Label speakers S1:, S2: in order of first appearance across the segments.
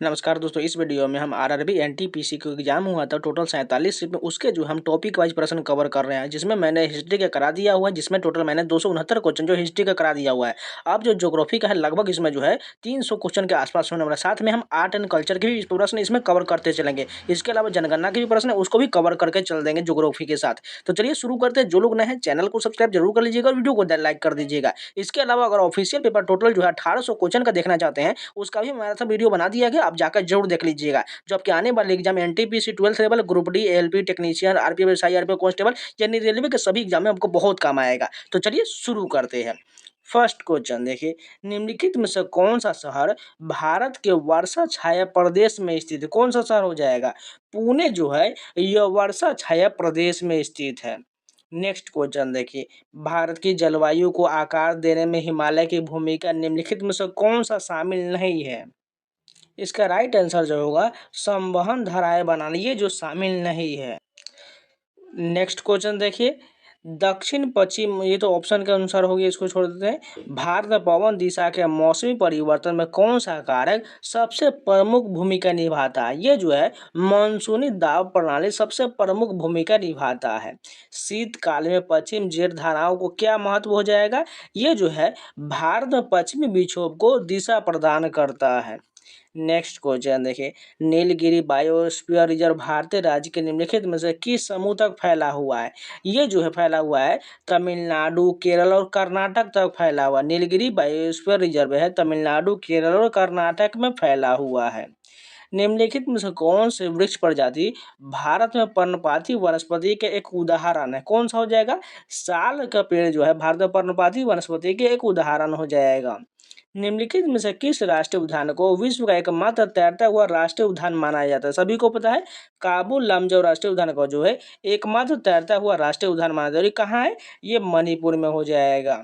S1: नमस्कार दोस्तों, इस वीडियो में हम आरआरबी एनटीपीसी का एग्जाम हुआ था टोटल 47 सीट में, उसके जो हम टॉपिक वाइज प्रश्न कवर कर रहे हैं, जिसमें मैंने हिस्ट्री का करा दिया हुआ है, जिसमें टोटल मैंने 269 क्वेश्चन जो हिस्ट्री का करा दिया हुआ है। अब जो ज्योग्राफी का है लगभग इसमें जो है 300 क्वेश्चन के आसपास होने वाला है। साथ में हम आर्ट एंड कल्चर के भी प्रश्न इसमें कवर करते चलेंगे। इसके अलावा जनगणना के भी प्रश्न है, उसको भी कवर करके चल देंगे ज्योग्राफी के साथ। तो चलिए शुरू करते हैं। जो लोग नए हैं चैनल को सब्सक्राइब जरूर कर लीजिएगा और वीडियो को लाइक कर दीजिएगा। इसके अलावा अगर ऑफिशियल पेपर टोटल जो है 1800 क्वेश्चन का देखना चाहते हैं, उसका भी हमारा वीडियो बना दिया गया, आप जाकर जरूर देख लीजिएगा। जो आपके आने वाले exam NTPC 12th level, group D, ALP technician, RPF SI, RPF constable यानी रेलवे के सभी एग्जाम में आपको बहुत काम आएगा। तो चलिए शुरू करते हैं। फर्स्ट क्वेश्चन देखिए, निम्नलिखित में से कौन सा शहर भारत के वर्षा छाया प्रदेश में स्थित है? कौन सा शहर हो जाएगा? पुणे जो है यह वर्षा छाया प्रदेश में स्थित है। नेक्स्ट क्वेश्चन देखिए, भारत की जलवायु को आकार देने में हिमालय की भूमिका निम्नलिखित में से कौन सा शामिल नहीं है? इसका राइट आंसर जो होगा संवहन धाराएं बनाना, ये जो शामिल नहीं है। नेक्स्ट क्वेश्चन देखिए, दक्षिण पश्चिम, ये तो ऑप्शन के अनुसार होगी, इसको छोड़ देते हैं। भारत में पवन दिशा के मौसमी परिवर्तन में कौन सा कारक सबसे प्रमुख भूमिका निभाता है? ये जो है मानसूनी दाब प्रणाली सबसे प्रमुख भूमिका निभाता है। शीतकाल में पश्चिम जेट धाराओं को क्या महत्व हो जाएगा? ये जो है भारत में पश्चिमी विक्षोभ को दिशा प्रदान करता है। नेक्स्ट क्वेश्चन देखिए, नीलगिरी बायोस्फीयर रिजर्व भारतीय राज्य के निम्नलिखित में से किस समूह तक फैला हुआ है? ये जो है फैला हुआ है तमिलनाडु, केरल और कर्नाटक तक फैला हुआ। नीलगिरी बायोस्फीयर रिजर्व है तमिलनाडु, केरल और कर्नाटक में फैला हुआ है। निम्नलिखित में से कौन से वृक्ष प्रजाति भारत में पर्णपाती वनस्पति के एक उदाहरण है? कौन सा हो जाएगा? साल का पेड़ जो है भारत में पर्णपाती वनस्पति के एक उदाहरण हो जाएगा। निम्नलिखित में से किस राष्ट्रीय उद्यान को विश्व का एकमात्र तैरता हुआ राष्ट्रीय उद्यान माना जाता है? सभी को पता है काबुल लमजाओ राष्ट्रीय उद्यान को जो है एकमात्र तैरता हुआ राष्ट्रीय उद्यान माना जाता है। कहाँ है? ये मणिपुर में हो जाएगा।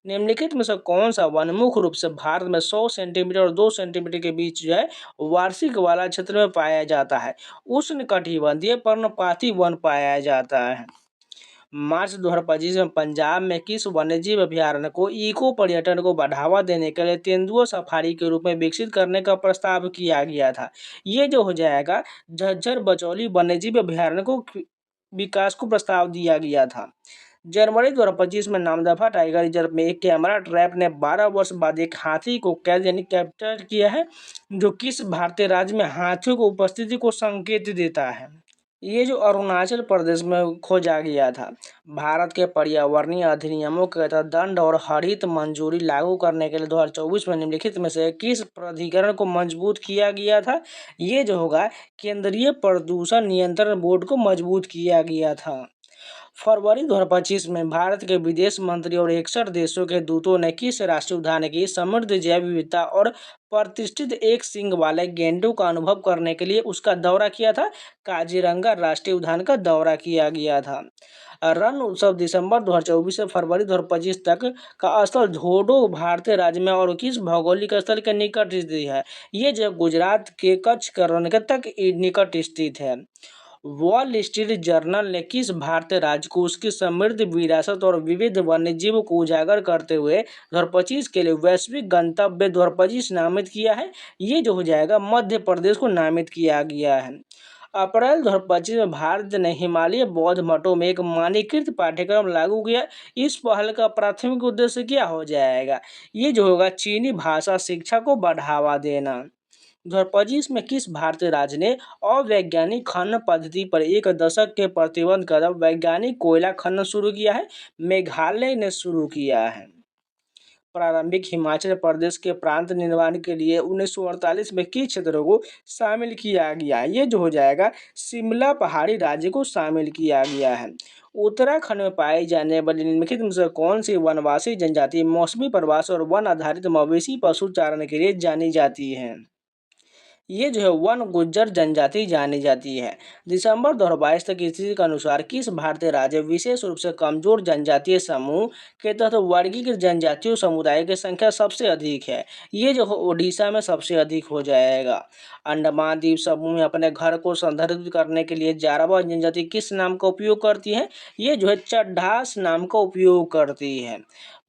S1: निम्नलिखित में से कौन सा वन मुख्य रूप से भारत में 100 सेंटीमीटर और 2 सेंटीमीटर के बीच जो है वार्षिक वाला क्षेत्र में पाया जाता है? उष्णकटिबंधीय पर्णपाती वन पाया जाता है। मार्च 2025 में पंजाब में किस वन्यजीव अभयारण्य को इको पर्यटन को बढ़ावा देने के लिए तेंदुआ सफारी के रूप में विकसित करने का प्रस्ताव किया गया था? ये जो हो जाएगा झज्जर बचौली वन्यजीव अभयारण्य को विकास को प्रस्ताव दिया गया था। जनवरी 2025 में नामदफा टाइगर रिजर्व में एक कैमरा ट्रैप ने 12 वर्ष बाद एक हाथी को कैद यानी कैप्चर किया है, जो किस भारतीय राज्य में हाथियों की उपस्थिति को संकेत देता है? ये जो अरुणाचल प्रदेश में खोजा गया था। भारत के पर्यावरणीय अधिनियमों के तहत दंड और हरित मंजूरी लागू करने के लिए 2024 में निम्नलिखित में से किस प्राधिकरण को मजबूत किया गया था? ये जो होगा केंद्रीय प्रदूषण नियंत्रण बोर्ड को मजबूत किया गया था। फरवरी 2025 में भारत के विदेश मंत्री और 61 देशों के दूतों ने किस राष्ट्रीय उद्यान की समृद्ध जैव विविधता और प्रतिष्ठित एक सींग वाले गेंडों का अनुभव करने के लिए उसका दौरा किया था? काजीरंगा राष्ट्रीय उद्यान का दौरा किया गया था। रण उत्सव दिसंबर 2024 से फरवरी 2025 तक का स्थल धोडो भारतीय राज्य में और किस भौगोलिक स्थल के निकट स्थित है? ये जो गुजरात के कच्छ के रण तक निकट स्थित है। वॉल स्ट्रीट जर्नल ने किस भारतीय राज्य को उसकी समृद्ध विरासत और विविध वन्यजीवों को उजागर करते हुए 2025 के लिए वैश्विक गंतव्य 2025 नामित किया है? ये जो हो जाएगा मध्य प्रदेश को नामित किया गया है। अप्रैल 2025 में भारत ने हिमालय बौद्ध मठों में एक मानकीकृत पाठ्यक्रम लागू किया। इस पहल का प्राथमिक उद्देश्य क्या हो जाएगा? ये जो होगा चीनी भाषा शिक्षा को बढ़ावा देना। 2025 में किस भारतीय राज्य ने अवैज्ञानिक खनन पद्धति पर एक दशक के प्रतिबंध कर वैज्ञानिक कोयला खनन शुरू किया है? मेघालय ने शुरू किया है। प्रारंभिक हिमाचल प्रदेश के प्रांत निर्माण के लिए 1948 में किस क्षेत्रों को शामिल किया गया? ये जो हो जाएगा शिमला पहाड़ी राज्य को शामिल किया गया है। उत्तराखंड में पाई जाने वाली निम्नलिखित में से कौन सी वनवासी जनजाति मौसमी प्रवास और वन आधारित मवेशी पशु चारण के लिए जानी जाती है? ये जो है वन गुज्जर जनजाति जानी जाती है। दिसंबर 2022 तक की स्थिति के अनुसार किस भारतीय राज्य विशेष रूप से कमजोर जनजातीय समूह के तहत वर्गीकृत जनजातीय समुदाय की संख्या सबसे अधिक है? ये जो ओडिशा में सबसे अधिक हो जाएगा। अंडमान द्वीप समूह में अपने घर को संदर्भित करने के लिए जारावा जनजाति किस नाम का उपयोग करती है? ये जो है चड्ढास नाम का उपयोग करती है।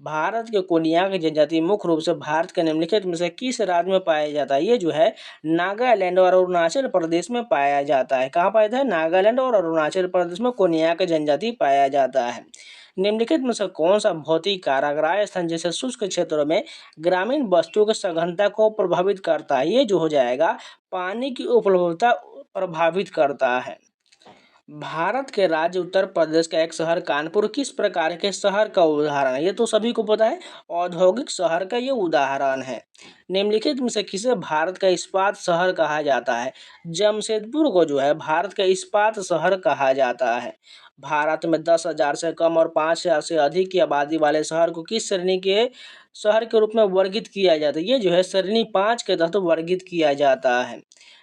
S1: भारत के कोन्याक जनजाति मुख्य रूप से भारत के निम्नलिखित में से किस राज्य में पाया जाता है? ये जो है नागालैंड और अरुणाचल प्रदेश में पाया जाता है। कहाँ पाया जाता है? नागालैंड और अरुणाचल प्रदेश में कोन्याक जनजाति पाया जाता है। निम्नलिखित में से कौन सा भौतिक कारक राजस्थान जैसे शुष्क क्षेत्रों में ग्रामीण बस्तियों की सघनता को प्रभावित करता है? ये जो हो जाएगा पानी की उपलब्धता प्रभावित करता है। भारत के राज्य उत्तर प्रदेश का एक शहर कानपुर किस प्रकार के शहर का उदाहरण है? ये तो सभी को पता है, औद्योगिक शहर का ये उदाहरण है। निम्नलिखित में से किसे भारत का इस्पात शहर कहा जाता है? जमशेदपुर को जो है भारत का इस्पात शहर कहा जाता है। भारत में 10,000 से कम और 5,000 से अधिक की आबादी वाले शहर को किस श्रेणी के शहर के रूप में वर्गित किया जाता है? ये जो है श्रेणी 5 के तहत वर्गित किया जाता है।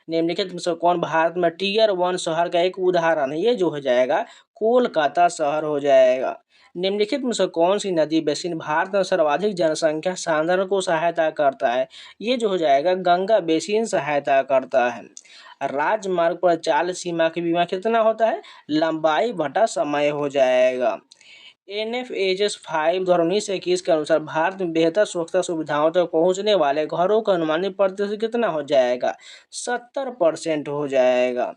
S1: निम्नलिखित में से कौन भारत में टीयर 1 शहर का एक उदाहरण है? ये जो हो जाएगा कोलकाता शहर हो जाएगा। निम्नलिखित में से कौन सी नदी बेसिन भारत में सर्वाधिक जनसंख्या सांद्रण को सहायता करता है? ये जो हो जाएगा गंगा बेसिन सहायता करता है। राजमार्ग पर चाल सीमा की बीमा कितना होता है? लंबाई बटा समय हो जाएगा। NFHS 5 2019 से 21 के अनुसार भारत में बेहतर सुरक्षा सुविधाओं तक पहुंचने वाले घरों का अनुमानित प्रतिशत कितना हो जाएगा? 70% हो जाएगा।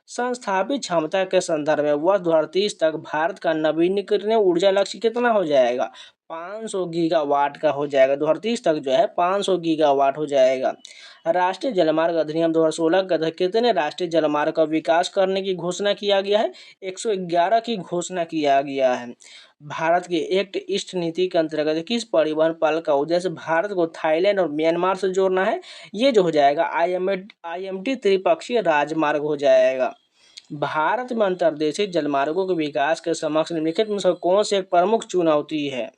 S1: संस्थापित क्षमता के संदर्भ में वर्ष 2030 तक भारत का नवीनीकरणीय ऊर्जा लक्ष्य कितना हो जाएगा? 500 गीगावाट का हो जाएगा। 2030 तक जो है 500 गीगावाट हो जाएगा। राष्ट्रीय जलमार्ग अधिनियम 2016 के तहत कितने राष्ट्रीय जलमार्ग का विकास करने की घोषणा किया गया है? 111 की घोषणा किया गया है। भारत की एक्ट ईस्ट नीति के अंतर्गत किस परिवहन पहल का उद्देश्य भारत को थाईलैंड और म्यांमार से जोड़ना है? ये जो हो जाएगा IMT त्रिपक्षीय राजमार्ग हो जाएगा। भारत में अंतर्देशीय जलमार्गों के विकास के समक्ष निम्नलिखित में से कौन सी एक प्रमुख चुनौती है?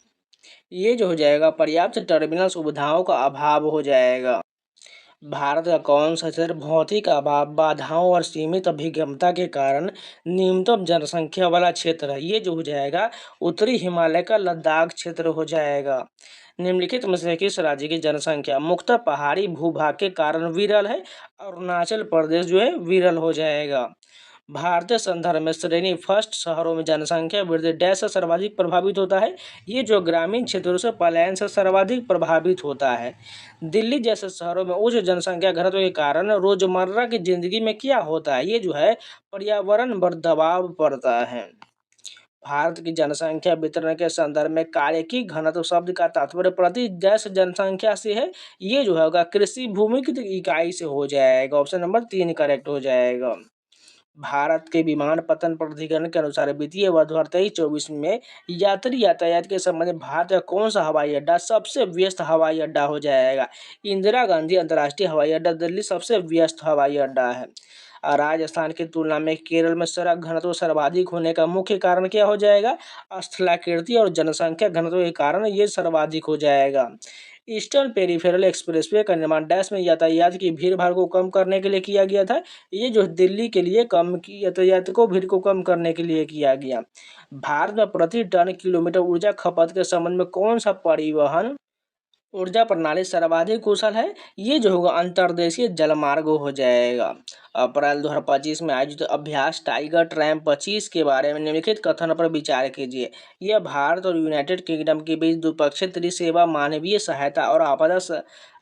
S1: ये जो हो जाएगा पर्याप्त टर्मिनल सुविधाओं का अभाव हो जाएगा। भारत का कौन सा क्षेत्र भौतिक अभाव बाधाओं और सीमित अभिगमता के कारण न्यूनतम जनसंख्या वाला क्षेत्र है? ये जो हो जाएगा उत्तरी हिमालय का लद्दाख क्षेत्र हो जाएगा। निम्नलिखित में से किस राज्य की जनसंख्या मुख्यतः पहाड़ी भूभाग के कारण विरल है? अरुणाचल प्रदेश जो है विरल हो जाएगा। भारतीय संदर्भ में श्रेणी फर्स्ट शहरों में जनसंख्या वृद्धि डैश से सर्वाधिक प्रभावित होता है? ये जो ग्रामीण क्षेत्रों से पलायन से सर्वाधिक प्रभावित होता है। दिल्ली जैसे शहरों में उच्च जनसंख्या घनत्व के कारण रोजमर्रा की जिंदगी में क्या होता है? ये जो है पर्यावरण पर दबाव पड़ता है। भारत की जनसंख्या वितरण के संदर्भ में कार्यकी घनत्व शब्द का तात्पर्य प्रति डैश जनसंख्या से है? ये जो होगा कृषि भूमि की इकाई से हो जाएगा। ऑप्शन नंबर 3 करेक्ट हो जाएगा। भारत के विमानपत्तन प्राधिकरण के अनुसार वित्तीय वर्ष 2023-24 में यात्री यातायात के संबंध में भारत का कौन सा हवाई अड्डा सबसे व्यस्त हवाई अड्डा हो जाएगा? इंदिरा गांधी अंतर्राष्ट्रीय हवाई अड्डा दिल्ली सबसे व्यस्त हवाई अड्डा है। राजस्थान की तुलना में केरल में सड़क घनत्व सर्वाधिक होने का मुख्य कारण क्या हो जाएगा? स्थलाकृति और जनसंख्या घनत्व के कारण ये सर्वाधिक हो जाएगा। ईस्टर्न पेरिफेरल एक्सप्रेसवे का निर्माण डैश में यातायात की भीड़ भाड़ को कम करने के लिए किया गया था? ये जो दिल्ली के लिए कम की यातायात को भीड़ को कम करने के लिए किया गया। भारत में प्रति टन किलोमीटर ऊर्जा खपत के संबंध में कौन सा परिवहन ऊर्जा प्रणाली सर्वाधिक कुशल है? ये जो होगा अंतर्देशीय जलमार्ग हो जाएगा। अप्रैल 2025 में आयोजित अभ्यास टाइगर ट्रैम 25 के बारे में निम्नलिखित कथन पर विचार कीजिए। यह भारत और यूनाइटेड किंगडम के बीच द्विपक्षीय त्रिसेवा मानवीय सहायता और आपदा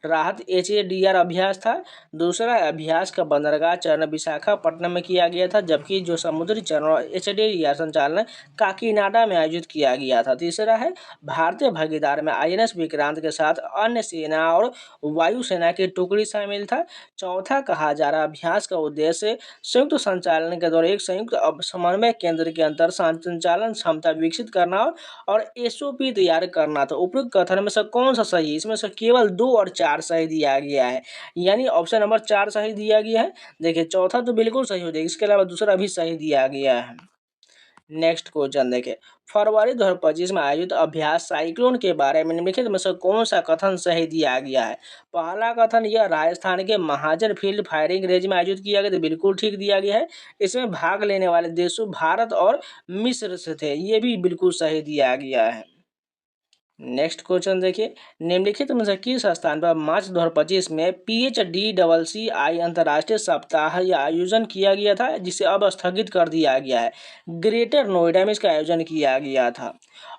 S1: राहत HADR अभ्यास था। दूसरा अभ्यास का बंदरगाह चरण विशाखापट्टनम में किया गया था, जबकि जो समुद्री चरण HADR संचालन काकीनाडा में आयोजित किया गया था। तीसरा है भारतीय भागीदार में INS विक्रांत के साथ अन्य सेना और वायुसेना की टुकड़ी शामिल था। चौथा कहा जा रहा अभ्यास का उद्देश्य संयुक्त संचालन के दौरान एक संयुक्त समन्वय केंद्र के अंतर संचालन क्षमता विकसित करना और SOP तैयार करना था। उपयुक्त कथन में से कौन सा सही? इसमें से केवल 2 और 4 सही दिया गया है, यानी ऑप्शन नंबर 4 सही दिया गया है। देखिए चौथा तो बिल्कुल सही हो जाएगा, इसके अलावा दूसरा भी सही दिया गया है। नेक्स्ट क्वेश्चन देखें, फरवरी 2025 में आयोजित अभ्यास साइक्लोन के बारे में निम्नलिखित में से कौन सा कथन सही दिया गया है? पहला कथन यह राजस्थान के महाजन फील्ड फायरिंग रेंज में आयोजित किया गया, तो बिल्कुल ठीक दिया गया है। इसमें भाग लेने वाले देशों भारत और मिस्र से थे, ये भी बिल्कुल सही दिया गया है। नेक्स्ट क्वेश्चन देखिए, निम्नलिखित में से किस स्थान पर मार्च 2025 में PHDCCI अंतर्राष्ट्रीय सप्ताह या आयोजन किया गया था, जिसे अब स्थगित कर दिया गया है। ग्रेटर नोएडा में इसका आयोजन किया गया था।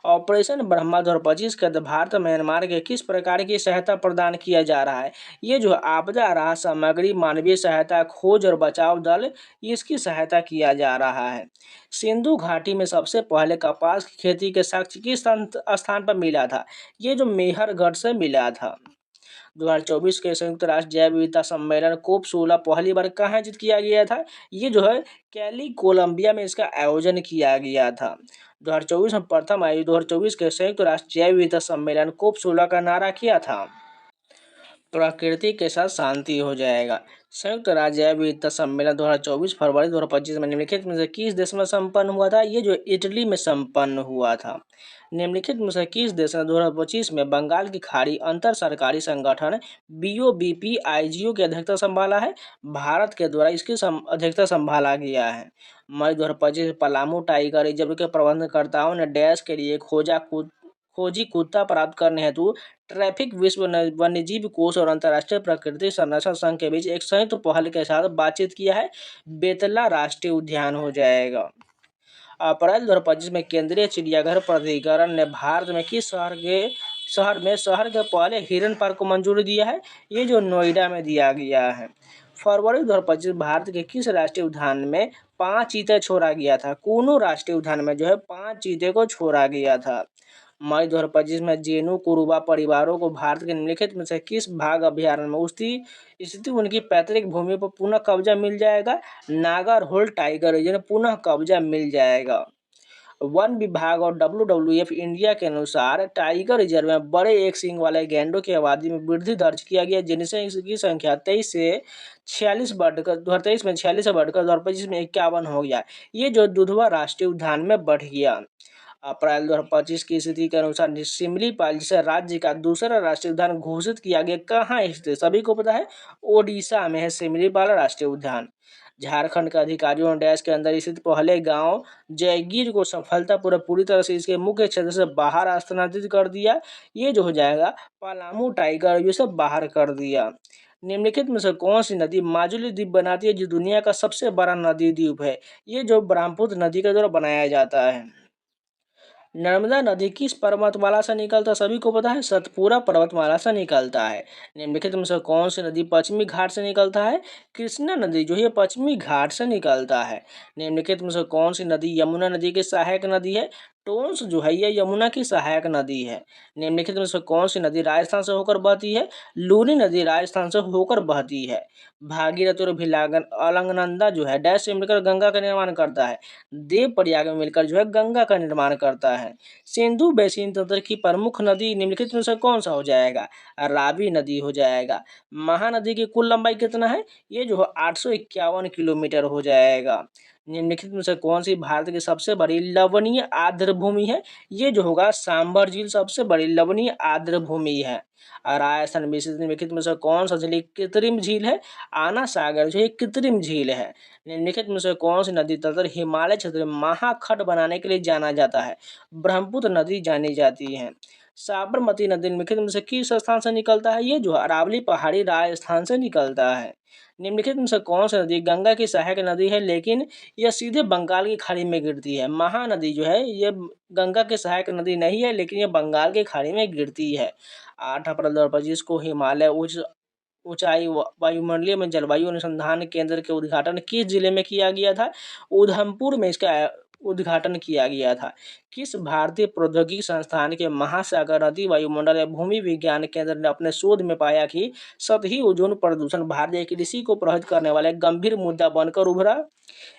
S1: ऑपरेशन ब्रह्मा 2025 के तहत भारत म्यांमार के किस प्रकार की सहायता प्रदान किया जा रहा है? ये जो आपदा राहत सामग्री, मानवीय सहायता, खोज और बचाव दल, इसकी सहायता किया जा रहा है। सिंधु घाटी में सबसे पहले कपास की खेती के साक्ष्य किस स्थान पर मिला था? ये जो मेहरगढ़ से मिला था। 2024 के संयुक्त राष्ट्र जैव विविधता सम्मेलन कोप 16 पहली बार कहाँ आयोजित किया गया था? ये जो है कैली कोलंबिया में इसका आयोजन किया गया था। 2024 में प्रथम आयोजित 2024 के संयुक्त राष्ट्र जैव विविधता सम्मेलन कोप 16 का नारा किया था। प्रकृति के साथ शांति हो जाएगा। संयुक्त राज्य जैव विविधता सम्मेलन 2024 फरवरी 2025 में निम्नलिखित में से किस देश में संपन्न हुआ था? ये जो इटली में संपन्न हुआ था। निम्नलिखित में से किस देश ने 2025 में बंगाल की खाड़ी अंतर सरकारी संगठन BOBPIGO की अध्यक्षता संभाला है? भारत के द्वारा इसकी अध्यक्षता संभाला गया है। मई 2025 में पलामू टाइगर रिजर्व के प्रबंधकर्ताओं ने डैश के लिए खोजी कुत्ता प्राप्त करने हेतु ट्रैफिक विश्व वन्यजीव कोष और अंतर्राष्ट्रीय प्रकृति संरक्षण संघ के बीच एक संयुक्त पहल के साथ बातचीत किया है। बेतला राष्ट्रीय उद्यान हो जाएगा। अप्रैल 2025 में केंद्रीय चिड़ियाघर प्राधिकरण ने भारत में किस शहर के पहले हिरन पार्क को मंजूरी दिया है? ये जो नोएडा में दिया गया है। फरवरी 2025 भारत के किस राष्ट्रीय उद्यान में 5 चीते छोड़ा गया था? कूनू राष्ट्रीय उद्यान में जो है 5 चीते को छोड़ा गया था। मई 2025 में जेनु कुरुबा परिवारों को भारत के निम्नलिखित में से किस भाग अभ्यारण्य में उसकी स्थिति उनकी पैतृक भूमि पर पुनः कब्जा मिल जाएगा? नागरहोल टाइगर रिजर्व पुनः कब्जा मिल जाएगा। वन विभाग और WWF इंडिया के अनुसार टाइगर रिजर्व में बड़े एक सींग वाले गैंडों की आबादी में वृद्धि दर्ज किया गया, जिनसे इसकी संख्या 23 से 46 बढ़कर 2023 में 46 से बढ़कर 2025 में 51 हो गया। ये जो दुधवा राष्ट्रीय उद्यान में बढ़ गया। अप्रैल 2025 की स्थिति के अनुसार सिमलीपाल, जिसे राज्य का दूसरा राष्ट्रीय उद्यान घोषित किया गया, कहाँ स्थित है? सभी को पता है, ओडिशा में है सिमलीपाल राष्ट्रीय उद्यान। झारखंड के अधिकारियों ने डैश के अंदर स्थित पहले गांव जयगीर को सफलतापूर्वक पूरी तरह से इसके मुख्य क्षेत्र से बाहर स्थानांतरित कर दिया। ये जो हो जाएगा पलामू टाइगर ये सब बाहर कर दिया। निम्नलिखित में से कौन सी नदी माजुली द्वीप बनाती है, जो दुनिया का सबसे बड़ा नदी द्वीप है? ये जो ब्रह्मपुत्र नदी के द्वारा बनाया जाता है। नर्मदा नदी किस पर्वतमाला से निकलता है? सभी को पता है, सतपुरा पर्वतमाला से निकलता है। निम्नलिखित में से कौन सी नदी पश्चिमी घाट से निकलता है? कृष्णा नदी जो है पश्चिमी घाट से निकलता है। निम्नलिखित में से कौन सी नदी यमुना नदी की सहायक नदी है? टोंस जो है यह यमुना की सहायक नदी है। निम्नलिखित में से कौन सी नदी राजस्थान से होकर बहती है? लूनी नदी राजस्थान से होकर बहती है। भागीरथी और भिलागन अलंगनंदा जो है डैश से मिलकर गंगा का निर्माण करता है। देव प्रयाग में मिलकर जो है गंगा का निर्माण करता है। सिंधु बेसिन तंत्र की प्रमुख नदी निम्नलिखित में से कौन सा हो जाएगा? रावी नदी हो जाएगा। महानदी की कुल लंबाई कितना है? ये जो है 851 किलोमीटर हो जाएगा। निम्नलिखित में से कौन सी भारत की सबसे बड़ी लवणीय आर्द्र भूमि है? ये जो होगा सांबर झील सबसे बड़ी लवणीय आर्द्र भूमि है। और राजस्थान में निम्नलिखित में से कौन सा झील कृत्रिम झील है? आना सागर जो है कृत्रिम झील है। निम्नलिखित में से कौन सी नदी तंत्र हिमालय क्षेत्र में महाखंड बनाने के लिए जाना जाता है? ब्रह्मपुत्र नदी जानी जाती है। साबरमती नदी निम्नलिखित में से किस स्थान से निकलता है? ये जो अरावली पहाड़ी राजस्थान से निकलता है। निम्नलिखित में से कौन सी नदी गंगा की सहायक नदी है, लेकिन यह सीधे बंगाल की खाड़ी में गिरती है? महानदी जो है ये गंगा की सहायक नदी नहीं है, लेकिन यह बंगाल की खाड़ी में गिरती है। 8 अप्रैल 2025 को हिमालय ऊंचाई वायुमंडलीय में जलवायु अनुसंधान केंद्र के उद्घाटन किस जिले में किया गया था? उधमपुर में इसका उद्घाटन किया गया था। किस भारतीय प्रौद्योगिकी संस्थान के महासागर नदी वायुमंडल एवं भूमि विज्ञान केंद्र ने अपने शोध में पाया कि सतही ओजोन प्रदूषण भारतीय कृषि को प्रभावित करने वाला एक गंभीर मुद्दा बनकर उभरा?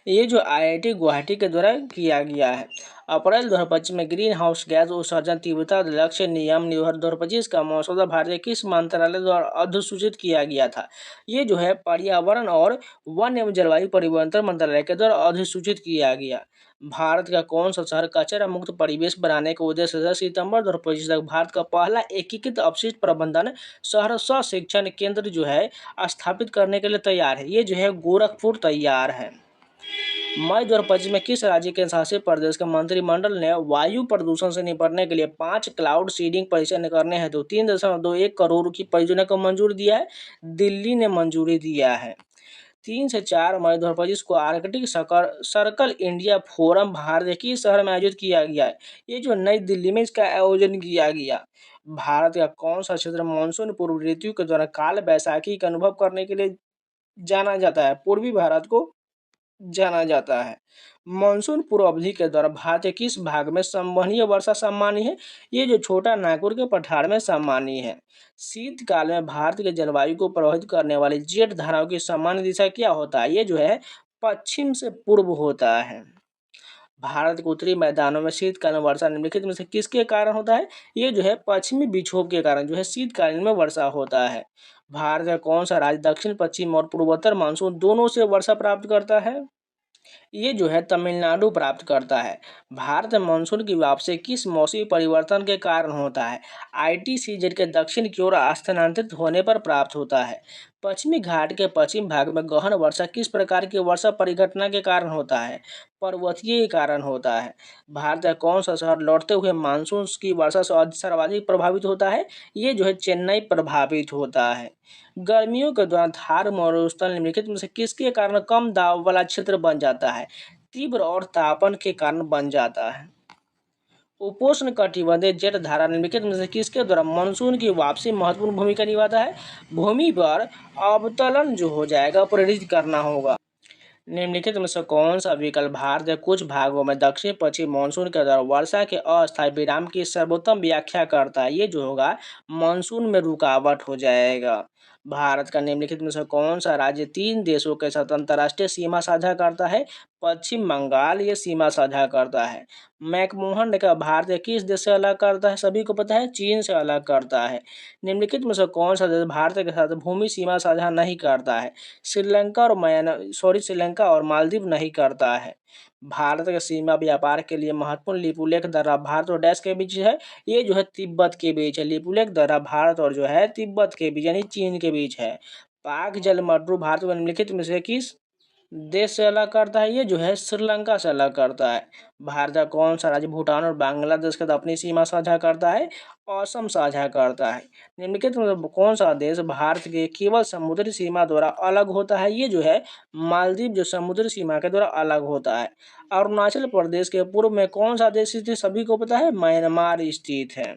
S1: ये जो IIT गुवाहाटी के द्वारा किया गया है। अप्रैल 2025 में ग्रीन हाउस गैस उत्सर्जन तीव्रता लक्ष्य नियम 2025 का मसौदा भारतीय किस मंत्रालय द्वारा अधिसूचित किया गया था? ये जो है पर्यावरण और वन एवं जलवायु परिवर्तन मंत्रालय के द्वारा अधिसूचित किया गया। भारत का कौन सा शहर कचरा मुक्त परिवेश बनाने के उद्देश्य से सितंबर 2025 तक भारत का पहला एकीकृत अपशिष्ट प्रबंधन शहर सह शिक्षण केंद्र जो है स्थापित करने के लिए तैयार है? ये जो है गोरखपुर तैयार है। मई 2025 में किस राज्य के शासित प्रदेश के मंत्रिमंडल ने वायु प्रदूषण से निपटने के लिए 5 क्लाउड सीडिंग परियोजना करने हेतु 3.21 करोड़ की परियोजना को मंजूरी दिया है? दिल्ली ने मंजूरी दिया है। 3 से 4 मई 2025 को Arctic circle India forum Bharat के शहर में आयोजित किया गया है। ये जो नई दिल्ली में इसका आयोजन किया गया। भारत का कौन सा क्षेत्र मानसून पूर्व ऋतु के दौरान काल वैसाखी का अनुभव करने के लिए जाना जाता है? पूर्वी भारत को जाना जाता है। मानसून पूर्व अवधि के दौरान भारत के किस भाग में संवहनीय वर्षा सामान्य है? ये जो छोटा नागपुर के पठार में सामान्य है। शीतकाल में भारत के जलवायु को प्रभावित करने वाली जेट धाराओं की सामान्य दिशा क्या होता है? ये जो है पश्चिम से पूर्व होता है। भारत के उत्तरी मैदानों में शीतकालीन वर्षा निम्नलिखित में से किसके कारण होता है? ये जो है पश्चिमी विक्षोभ के कारण जो है शीतकालीन में वर्षा होता है। भारत का कौन सा राज्य दक्षिण पश्चिम और पूर्वोत्तर मानसून दोनों से वर्षा प्राप्त करता है? ये जो है तमिलनाडु प्राप्त करता है। भारत में मानसून की वापसी किस मौसमी परिवर्तन के कारण होता है? आईटीसीजेड के दक्षिण की ओर स्थानांतरित होने पर प्राप्त होता है। पश्चिमी घाट के पश्चिम भाग में गहन वर्षा किस प्रकार की वर्षा परिघटना के कारण होता है? पर्वतीय के कारण होता है। भारत का कौन सा शहर लौटते हुए मानसून की वर्षा से सर्वाधिक प्रभावित होता है? ये जो है चेन्नई प्रभावित होता है। गर्मियों के दौरान थार मरुस्थल निम्नलिखित में से किसके कारण कम दाब वाला क्षेत्र बन जाता है? तीव्र और तापन के कारण बन जाता है। उपोष्ण कटिबंधीय जेट धारा निम्नलिखित में से किसके द्वारा मानसून की वापसी महत्वपूर्ण भूमिका निभाता है? भूमि पर अवतलन जो हो जाएगा प्रेरित करना होगा। निम्नलिखित में से कौन सा विकल्प भारत के कुछ भागों में दक्षिण पश्चिम मानसून के दौरान वर्षा के अस्थायी विराम की सर्वोत्तम व्याख्या करता है? ये जो होगा मानसून में रुकावट हो जाएगा। भारत का निम्नलिखित में से कौन सा राज्य 3 देशों के साथ अंतर्राष्ट्रीय सीमा साझा करता है? पश्चिम बंगाल ये सीमा साझा करता है। मैकमोहन ने कहा भारत किस देश से अलग करता है? सभी को पता है चीन से अलग करता है। निम्नलिखित में से कौन सा देश भारत के साथ भूमि सीमा साझा नहीं करता है? श्रीलंका और मालदीव नहीं करता है। भारत के सीमा व्यापार के लिए महत्वपूर्ण लिपुलेख दर्रा भारत और डैश के बीच है? ये जो है तिब्बत के बीच है। लिपुलेख दर्रा भारत और जो है तिब्बत के बीच यानी चीन के बीच है। पाक जल मड्डू भारत को निम्नलिखित में से किस देश से अलग करता है? ये जो है श्रीलंका से अलग करता है। भारत का कौन सा राज्य भूटान और बांग्लादेश के साथ अपनी सीमा साझा करता है? असम साझा करता है। निम्नलिखित में से कौन सा देश भारत के केवल समुद्री सीमा द्वारा अलग होता है? ये जो है मालदीव जो समुद्री सीमा के द्वारा अलग होता है। अरुणाचल प्रदेश के पूर्व में कौन सा देश स्थित है? सभी को पता है म्यांमार स्थित है।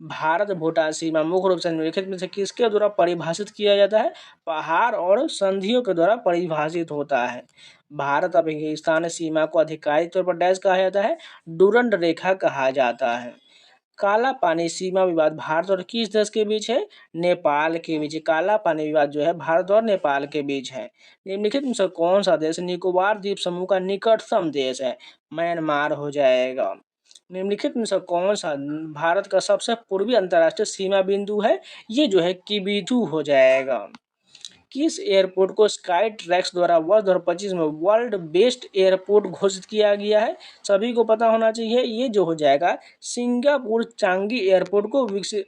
S1: भारत भूटान सीमा मुख्य रूप से निम्नलिखित में से किसके द्वारा परिभाषित किया जाता है? पहाड़ और संधियों के द्वारा परिभाषित होता है। भारत अफगानिस्तान सीमा को आधिकारिक तौर पर डैश कहा जाता है? डूरंड रेखा कहा जाता है। काला पानी सीमा विवाद भारत और किस देश के बीच है? नेपाल के बीच। काला पानी विवाद जो है भारत और नेपाल के बीच है। निम्नलिखित में से कौन सा देश निकोबार द्वीप समूह का निकटतम देश है? म्यांमार हो जाएगा। निम्नलिखित में से कौन सा भारत का सबसे पूर्वी अंतर्राष्ट्रीय सीमा बिंदु है? ये जो है किबिथु हो जाएगा। किस एयरपोर्ट को स्काई ट्रैक्स द्वारा वर्ष 2025 में वर्ल्ड बेस्ट एयरपोर्ट घोषित किया गया है? सभी को पता होना चाहिए। ये जो हो जाएगा सिंगापुर चांगी एयरपोर्ट को विकसित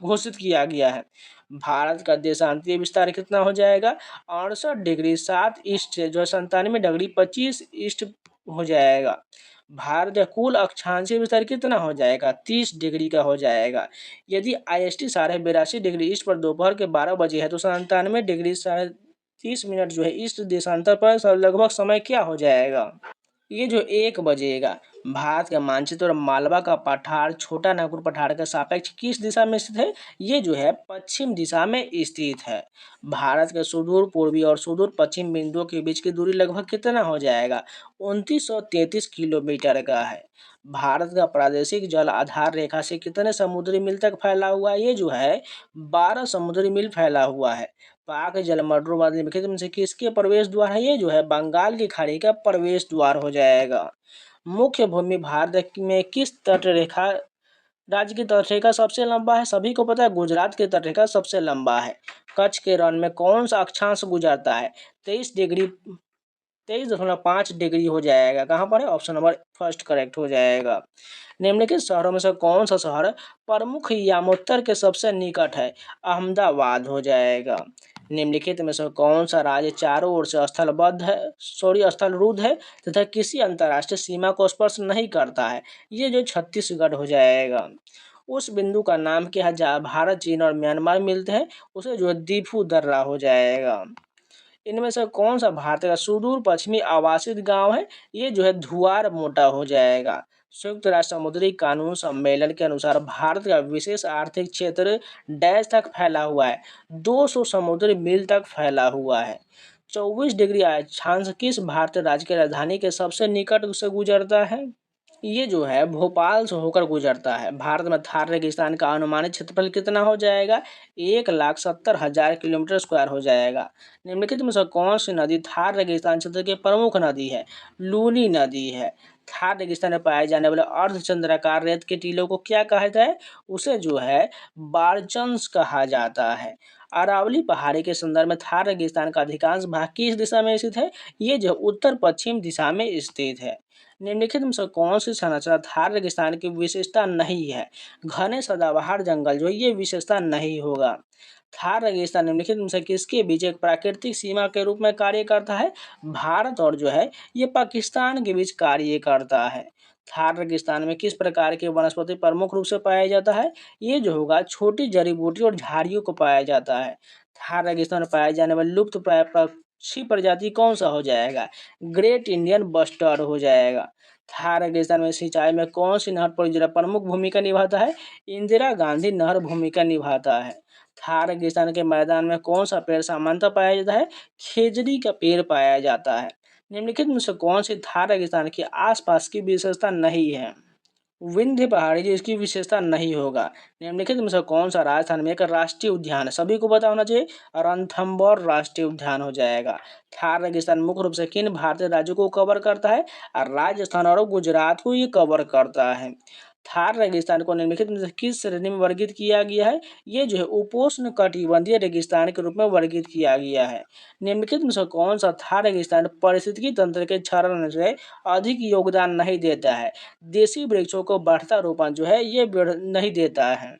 S1: घोषित किया गया है। भारत का देशांतरीय विस्तार कितना हो जाएगा? 68 डिग्री 7 ईस्ट से जो है 97 डिग्री 25 ईस्ट हो जाएगा। भारत का कुल अक्षांशीय विस्तार कितना हो जाएगा? 30 डिग्री का हो जाएगा। यदि IST 82.5 डिग्री ईस्ट पर दोपहर के 12 बजे है तो 97 डिग्री 30 मिनट जो है ईस्ट देशांतर पर लगभग समय क्या हो जाएगा? ये जो 1 बजेगा। भारत का मानचित्र और मालवा का पठार छोटा नागपुर पठार के सापेक्ष किस दिशा में स्थित है? ये जो है पश्चिम दिशा में स्थित है। भारत के सुदूर पूर्वी और सुदूर पश्चिम बिंदुओं के बीच की दूरी लगभग कितना हो जाएगा? 2933 किलोमीटर का है। भारत का प्रादेशिक जल आधार रेखा से कितने समुद्री मील तक फैला हुआ है? ये जो है 12 समुद्री मील फैला हुआ है। पाक जलमंडल निम्नलिखित में से किसके प्रवेश द्वार है? ये जो है बंगाल की खाड़ी का प्रवेश द्वार हो जाएगा। मुख्य भूमि भारत में किस तटरेखा राज्य की तटरेखा सबसे लंबा है? सभी को पता है गुजरात की तटरेखा सबसे लंबा है। कच्छ के रण में कौन सा अक्षांश गुजरता है? 23.5 डिग्री हो जाएगा। कहाँ पर है? ऑप्शन नंबर फर्स्ट करेक्ट हो जाएगा। निम्नलिखित शहरों में से कौन सा शहर प्रमुख यामोत्तर के सबसे निकट है? अहमदाबाद हो जाएगा। निम्नलिखित में से कौन सा राज्य चारों ओर से स्थलरुद्ध है तथा किसी अंतर्राष्ट्रीय सीमा को स्पर्श नहीं करता है? ये जो छत्तीसगढ़ हो जाएगा। उस बिंदु का नाम क्या है जहाँ भारत, चीन और म्यांमार मिलते हैं? उसे जो है दीफू दर्रा हो जाएगा। इनमें से कौन सा भारत का सुदूर पश्चिमी आवासित गांव है? ये जो है धुआर मोटा हो जाएगा। संयुक्त राष्ट्र समुद्री कानून सम्मेलन के अनुसार भारत का विशेष आर्थिक क्षेत्र डैश तक फैला हुआ है, 200 समुद्री मील तक फैला हुआ है। 24 डिग्री अक्षांश किस भारतीय राज्य की राजधानी के सबसे निकट से गुजरता है? ये जो है भोपाल से होकर गुजरता है। भारत में थार रेगिस्तान का अनुमानित क्षेत्रफल कितना हो जाएगा? 1,70,000 किलोमीटर स्क्वायर हो जाएगा। निम्नलिखित में से कौन सी नदी थार रेगिस्तान क्षेत्र की प्रमुख नदी है? लूनी नदी है। थार रेगिस्तान में पाए जाने वाले अर्धचंद्राकार रेत के टीलों को क्या कहा जाता है? उसे जो है बारचंस कहा जाता है। अरावली पहाड़ी के संदर्भ में थार रेगिस्तान का अधिकांश भाग किस दिशा में स्थित है? ये जो उत्तर पश्चिम दिशा में स्थित है। निम्नलिखित में से कौन सी संरचना थार रेगिस्तान की विशेषता नहीं है? घने सदाबहार जंगल जो ये विशेषता नहीं होगा। थार रेगिस्तान निम्नलिखित में से किसके बीच एक प्राकृतिक सीमा के रूप में कार्य करता है? भारत और जो है ये पाकिस्तान के बीच कार्य करता है। थार रेगिस्तान में किस प्रकार के वनस्पति प्रमुख रूप से पाया जाता है? ये जो होगा छोटी जड़ी बूटी और झाड़ियों को पाया जाता है। थार रेगिस्तान में पाए जाने वाले लुप्त प्राय पक्षी प्रजाति कौन सा हो जाएगा? ग्रेट इंडियन बस्टर्ड हो जाएगा। थार रेगिस्तान में सिंचाई में कौन सी नहर परियोजना प्रमुख भूमिका निभाता है? इंदिरा गांधी नहर भूमिका निभाता है। थार रेगिस्तान के मैदान में कौन सा पेड़ सामान्यतः पाया जाता है? खेजड़ी का पेड़ पाया जाता है। निम्नलिखित में से कौन सी थार रेगिस्तान के आसपास की विशेषता नहीं है? विंध्य पहाड़ी जो इसकी विशेषता नहीं होगा। निम्नलिखित में से कौन सा राजस्थान में एक राष्ट्रीय उद्यान है? सभी को पता होना चाहिए, रणथंभौर राष्ट्रीय उद्यान हो जाएगा। थार रेगिस्तान मुख्य रूप से किन भारतीय राज्यों को कवर करता है? राजस्थान और गुजरात को ये कवर करता है। थार रेगिस्तान को निम्नलिखित में से किस श्रेणी में वर्गीकृत किया गया है? ये जो है उपोष्ण कटिबंधीय रेगिस्तान के रूप में वर्गीकृत किया गया है। निम्नलिखित में से कौन सा थार रेगिस्तान पारिस्थितिकी तंत्र के क्षरण से अधिक योगदान नहीं देता है? देशी वृक्षों को बढ़ता रोपण जो है ये नहीं देता है।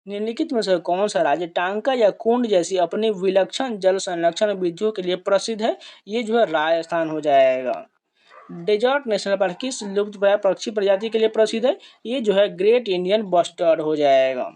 S1: निम्नलिखित में से कौन सा राज्य टांका या कुंड जैसी अपनी विलक्षण जल संरक्षण विधियों के लिए प्रसिद्ध है? ये जो है राजस्थान हो जाएगा। डेजर्ट नेशनल पार्क किस लुप्तप्राय पक्षी प्रजाति के लिए प्रसिद्ध है? ये जो है ग्रेट इंडियन बस्टर्ड हो जाएगा।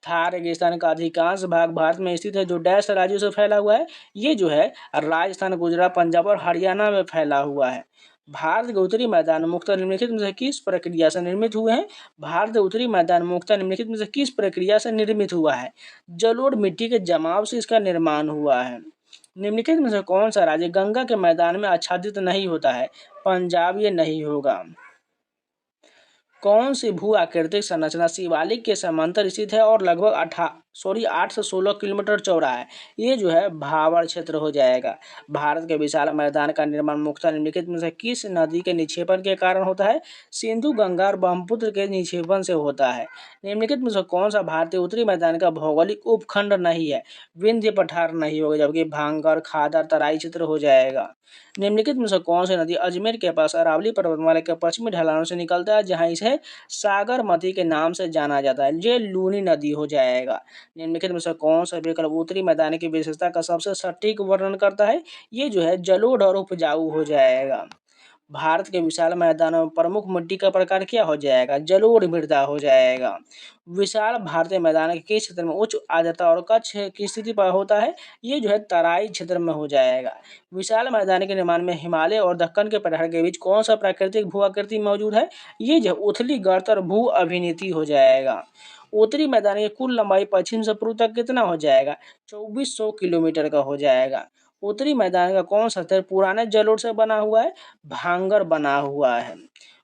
S1: थार रेगिस्तान का अधिकांश भाग भारत में स्थित है जो डैश राज्यों से फैला हुआ है? ये जो है राजस्थान, गुजरात, पंजाब और हरियाणा में फैला हुआ है। भारत के उत्तरी मैदान मुख्यतः निम्नलिखित में से किस प्रक्रिया से निर्मित हुए हैं? भारत के उत्तरी मैदान मुख्यतः निम्नलिखित में से किस प्रक्रिया से निर्मित हुआ है? जलोढ़ मिट्टी के जमाव से इसका निर्माण हुआ है। निम्नलिखित में से कौन सा राज्य गंगा के मैदान में आच्छादित नहीं होता है? पंजाब ये नहीं होगा। कौन सी भू आकृतिक संरचना शिवालिक के समांतर स्थित है और लगभग 8 से 16 किलोमीटर चौड़ा है? ये जो है भावर क्षेत्र हो जाएगा। भारत के विशाल मैदान का निर्माण मुख्यतः निम्नलिखित में से किस नदी के निक्षेपण के कारण होता है? सिंधु, गंगा और ब्रह्मपुत्र के निक्षेपण से होता है। निम्नलिखित में से कौन सा भारतीय उत्तरी मैदान का भौगोलिक उपखंड नहीं है? विंध्य पठार नहीं होगा, जबकि भांगर, खादर, तराई क्षेत्र हो जाएगा। निम्नलिखित में से कौन सी नदी अजमेर के पास अरावली पर्वतमाला के पश्चिमी ढलानों से निकलता है जहां इसे सागरमती के नाम से जाना जाता है? ये लूनी नदी हो जाएगा। निम्नलिखित में से कौन सा विकल्प उत्तरी मैदान की विशेषता का सबसे सटीक वर्णन करता है? ये जो है जलोढ़ और उपजाऊ हो जाएगा। भारत के विशाल मैदानों में प्रमुख मिट्टी का प्रकार क्या हो जाएगा? जलोढ़ मृदा हो जाएगा। विशाल भारतीय मैदान के किस क्षेत्र में उच्च आर्द्रता और कच्छ की स्थिति पर होता है? ये जो है तराई क्षेत्र में हो जाएगा। विशाल मैदान के निर्माण में हिमालय और दक्कन के पठार के बीच कौन सा प्राकृतिक भू आकृति मौजूद है? ये जो उथली गर्त और भू अभिनीति हो जाएगा। उत्तरी मैदान की कुल लंबाई पश्चिम से पूर्व तक कितना हो जाएगा? 2400 किलोमीटर का हो जाएगा। उत्तरी मैदान का कौन सा क्षेत्र पुराने जलोढ़ से बना हुआ है? भांगर बना हुआ है।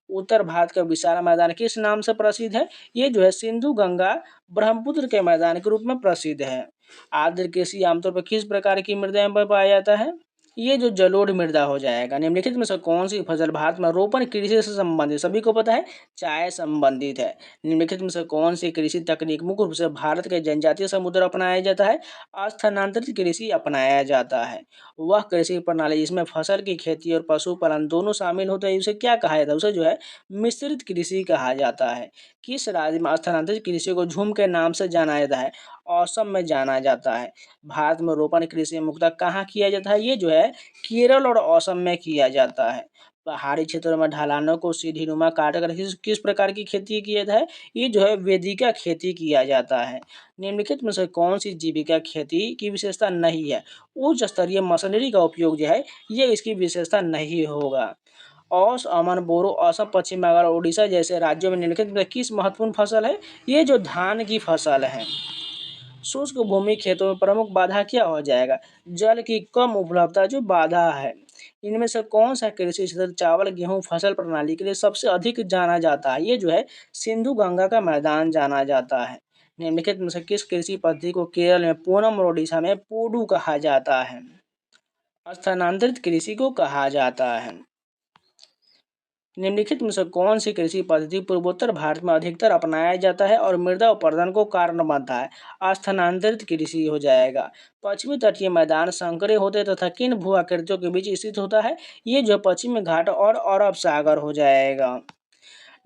S1: उत्तर भारत का विशाल मैदान किस नाम से प्रसिद्ध है? ये जो है सिंधु, गंगा, ब्रह्मपुत्र के मैदान के रूप में प्रसिद्ध है। आर्द्र कृषि आमतौर पर किस प्रकार की मृदा में पाया जाता है? ये जो जलोढ़ मृदा हो जाएगा। निम्नलिखित में से कौन सी फसल भारत में रोपण कृषि से संबंधित? सभी को पता है, चाय संबंधित है। निम्नलिखित में से कौन सी कृषि तकनीक मुख्य रूप से भारत के जनजातीय समुदाय अपनाया जाता है? स्थानांतरित कृषि अपनाया जाता है। वह कृषि प्रणाली जिसमें फसल की खेती और पशुपालन दोनों शामिल होते हैं उसे क्या कहा जाता है? उसे जो है मिश्रित कृषि कहा जाता है। किस राज्य में स्थानांतरित कृषि को झूम के नाम से जाना जाता है? असम में जाना जाता है। भारत में रोपण कृषि मुख्यतः कहाँ किया जाता है? ये जो है केरल और असम में किया जाता है। पहाड़ी क्षेत्रों में ढलानों को सीढ़ीनुमा काटकर किस प्रकार की खेती किया जाता है? ये जो है वेदिका खेती किया जाता है। निम्नलिखित में से कौन सी जीविका खेती की विशेषता नहीं है? उच्च स्तरीय मशीनरी का उपयोग जो है ये इसकी विशेषता नहीं होगा। औस, अमन, बोरो, असम, पश्चिम बंगाल और उड़ीसा जैसे राज्यों में निम्नलिखित में किस महत्वपूर्ण फसल है? ये जो धान की फसल है। शुष्क भूमि खेतों में प्रमुख बाधा क्या हो जाएगा? जल की कम उपलब्धता जो बाधा है। इनमें से कौन सा कृषि क्षेत्र चावल गेहूं फसल प्रणाली के लिए सबसे अधिक जाना जाता है? ये जो है सिंधु गंगा का मैदान जाना जाता है। निम्नलिखित में से किस कृषि पद्धति को केरल में पूनम और ओडिशा में पोडू कहा जाता है? स्थानांतरित कृषि को कहा जाता है। निम्नलिखित में से कौन सी कृषि पद्धति पूर्वोत्तर भारत में अधिकतर अपनाया जाता है और मृदा अपरदन को कारण बनता है? स्थानांतरित कृषि हो जाएगा। पश्चिमी तटीय मैदान संकरे होते तथा किन भू आकृतियों के बीच स्थित होता है? ये जो पश्चिमी घाट और अरब सागर हो जाएगा।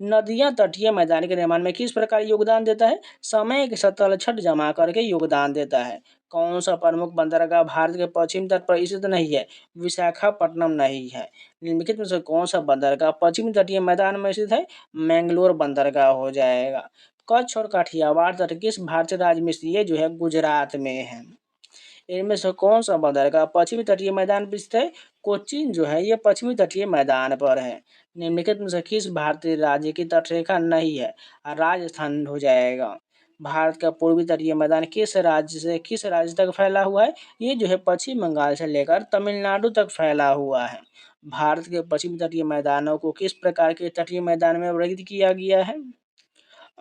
S1: नदियां तटीय मैदान के निर्माण में किस प्रकार योगदान देता है? समय के साथ तलछट जमा करके योगदान देता है। कौन सा प्रमुख बंदरगाह भारत के पश्चिम तट पर स्थित नहीं है? विशाखापट्टनम नहीं है। निम्नलिखित में से कौन सा बंदरगाह पश्चिमी तटीय मैदान में स्थित है? मैंगलोर बंदरगाह हो जाएगा। कच्छ और काठियावाड़ तट किस भारतीय राज्य में स्थित? ये जो है गुजरात में है। इनमें से कौन सा बंदरगाह पश्चिमी तटीय मैदान पर स्थित है? कोचीन जो है ये पश्चिमी तटीय मैदान पर है। निम्नलिखित में से किस भारतीय राज्य की तटरेखा नहीं है? राजस्थान हो जाएगा। भारत का पूर्वी तटीय मैदान किस राज्य तक फैला हुआ है? ये जो है पश्चिम बंगाल से लेकर तमिलनाडु तक फैला हुआ है। भारत के पश्चिमी तटीय मैदानों को किस प्रकार के तटीय मैदान में वर्गीकृत किया गया है?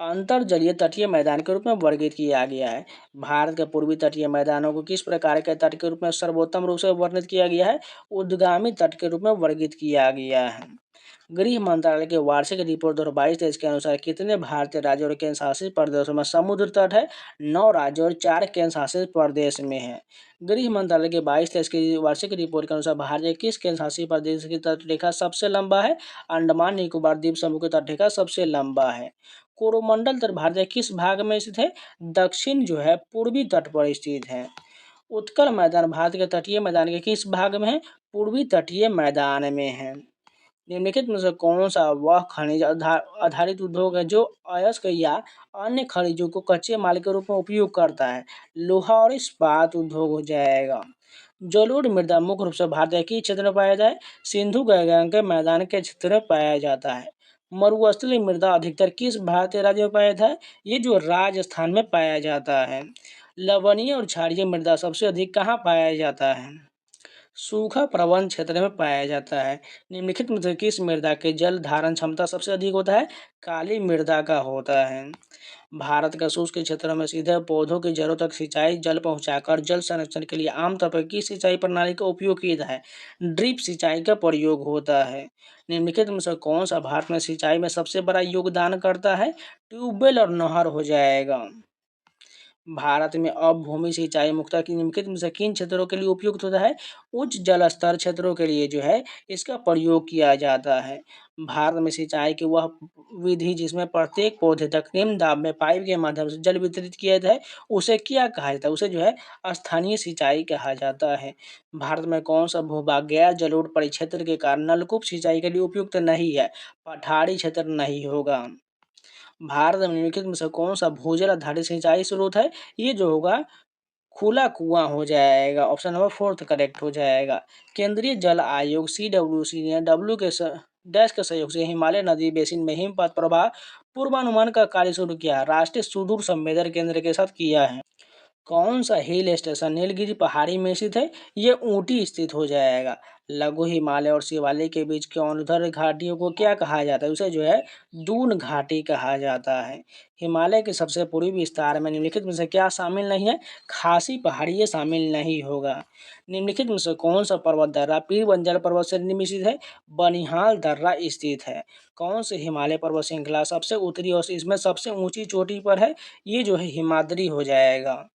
S1: अंतर जलीय तटीय मैदान के रूप में वर्गीकृत किया गया है। भारत के पूर्वी तटीय मैदानों को किस प्रकार के तट के रूप में सर्वोत्तम रूप से वर्णित किया गया है? उद्गामी तट के रूप में वर्गीकृत किया गया है। गृह मंत्रालय के वार्षिक रिपोर्ट 2022-23 के अनुसार कितने भारतीय राज्यों और केंद्र शासित प्रदेशों में समुद्र तट है? 9 राज्यों और 4 केंद्र शासित प्रदेश में है। गृह मंत्रालय के 22-23 की वार्षिक रिपोर्ट के अनुसार भारत के किस केंद्र शासित प्रदेश की तटरेखा सबसे लंबा है? अंडमान निकोबार द्वीप समूह की तटरेखा सबसे लंबा है। कोरोमंडल तट भारत के किस भाग में स्थित है? दक्षिण जो है पूर्वी तट पर स्थित है। उत्कल मैदान भारत के तटीय मैदान के किस भाग में है? पूर्वी तटीय मैदान में है। निम्नलिखित में से कौन सा वह खनिज आधारित उद्योग है जो अयस्क या अन्य खनिजों को कच्चे माल के रूप में उपयोग करता है? लोहा और इस्पात उद्योग हो जाएगा। जलोढ़ मृदा मुख्य रूप से भारत के किस क्षेत्र में पाया जाता है? सिंधु गंगा के मैदान के क्षेत्र में पाया जाता है। मरुस्थलीय मृदा अधिकतर किस भारतीय राज्य में पाया जाता है? ये जो राजस्थान में पाया जाता है। लवणीय और क्षारीय मृदा सबसे अधिक कहाँ पाया जाता है? सूखा प्रवण क्षेत्र में पाया जाता है। निम्नलिखित में से किस मृदा के जल धारण क्षमता सबसे अधिक होता है? काली मृदा का होता है। भारत का शुष्क क्षेत्रों में सीधे पौधों की जड़ों तक सिंचाई जल पहुंचाकर जल संरक्षण के लिए आमतौर पर किस सिंचाई प्रणाली का उपयोग किया जाता है? ड्रिप सिंचाई का प्रयोग होता है। निम्नलिखित में से कौन सा भारत में सिंचाई में सबसे बड़ा योगदान करता है? ट्यूबवेल और नहर हो जाएगा। भारत में अब भूमि सिंचाई मुख्यतः निम्नलिखित में से किन क्षेत्रों के लिए उपयुक्त होता है? उच्च जल स्तर क्षेत्रों के लिए जो है इसका प्रयोग किया जाता है। भारत में सिंचाई की वह विधि जिसमें प्रत्येक पौधे तक निम्न दाब में पाइप के माध्यम से जल वितरित किया जाता है उसे क्या कहा जाता है? उसे जो है स्थानीय सिंचाई कहा जाता है। भारत में कौन सा भूभाग गैर जलोढ़ परिक्षेत्र के कारण नलकूप सिंचाई के लिए उपयुक्त नहीं है? पठारी क्षेत्र नहीं होगा। भारत में निम्नलिखित में से कौन सा भूजल आधारित सिंचाई स्रोत है? ये जो होगा खुला कुआं हो जाएगा। ऑप्शन नंबर 4 करेक्ट हो जाएगा। केंद्रीय जल आयोग CWC ने डब्ल्यू के डैश के सहयोग से हिमालय नदी बेसिन में हिमपात प्रवाह पूर्वानुमान का कार्य शुरू किया। राष्ट्रीय सुदूर संवेदन केंद्र के साथ किया है। कौन सा हिल स्टेशन नीलगिरी पहाड़ी में स्थित है? ये ऊटी स्थित हो जाएगा। लघु हिमालय और शिवालिक के बीच के अनुदैर्ध्य घाटियों को क्या कहा जाता है? उसे जो है दून घाटी कहा जाता है। हिमालय के सबसे पूर्वी विस्तार में निम्नलिखित में से क्या शामिल नहीं है? खासी पहाड़ी ये शामिल नहीं होगा। निम्नलिखित में से कौन सा पर्वत दर्रा पीर बंजर पर्वत श्रेणी में स्थित है? बनिहाल दर्रा स्थित है। कौन से हिमालय पर्वत श्रृंखला सबसे उत्तरी और इसमें सबसे ऊंची चोटी पर है? ये जो है हिमाद्री हो जाएगा।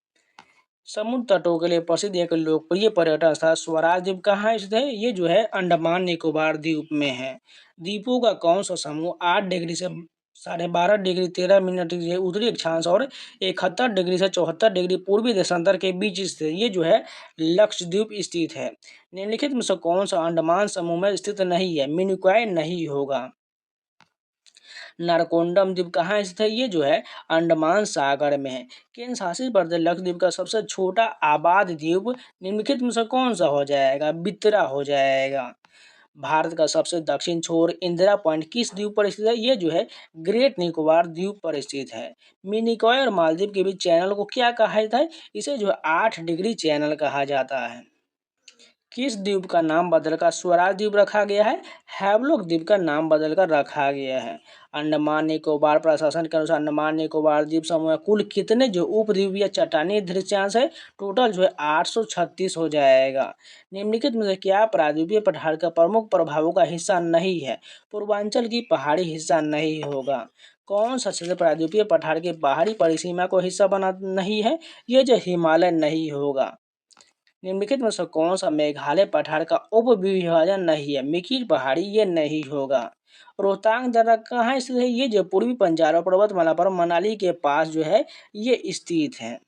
S1: समुद्र तटों के लिए प्रसिद्ध एक लोकप्रिय पर्यटन स्थल स्वराज द्वीप कहाँ स्थित है? ये जो है अंडमान निकोबार द्वीप में है। द्वीपों का कौन सा समूह 8 डिग्री से 12.5 डिग्री 13 मिनट ये उत्तरी अक्षांश और 71 डिग्री से 74 डिग्री पूर्वी देशांतर के बीच स्थित ये जो है लक्षद्वीप स्थित है। निम्नलिखित में से कौन सा अंडमान समूह में स्थित नहीं है? मिनिकॉय नहीं होगा। नारकोंडम द्वीप कहाँ स्थित है? ये जो है अंडमान सागर में है। केंद्र शासित प्रदेश लक्षद्वीप का सबसे छोटा आबाद द्वीप निम्नलिखित में से कौन सा हो जाएगा? बितरा हो जाएगा। भारत का सबसे दक्षिण छोर इंदिरा पॉइंट किस द्वीप पर स्थित है? ये जो है ग्रेट निकोबार द्वीप पर स्थित है। मिनिकॉय और मालदीव के बीच चैनल को क्या कहा जाता है? इसे जो है 8 डिग्री चैनल कहा जाता है। किस द्वीप का नाम बदलकर स्वराज द्वीप रखा गया है? हैवलॉक द्वीप का नाम बदलकर रखा गया है। अंडमान निकोबार प्रशासन के अनुसार अंडमान निकोबार द्वीप समूह में कुल कितने जो उपद्वीप या चट्टानी दृश्यांश है? टोटल जो है 836 हो जाएगा। निम्नलिखित में से क्या प्रायद्वीपीय पठार का प्रमुख प्रभावों का हिस्सा नहीं है? पूर्वांचल की पहाड़ी हिस्सा नहीं होगा। कौन सा क्षेत्र प्रायद्वीपीय पठार की बाहरी परिसीमा को हिस्सा बना नहीं है? ये जो हिमालय नहीं होगा। निम्नलिखित में से कौन सा मेघालय पठार का उपविभाजन नहीं है? मिकिर पहाड़ी ये नहीं होगा। रोहतांग दर्रा कहाँ स्थित है? ये जो पूर्वी पंजाब पर्वतमाला पर मनाली के पास जो है ये स्थित है।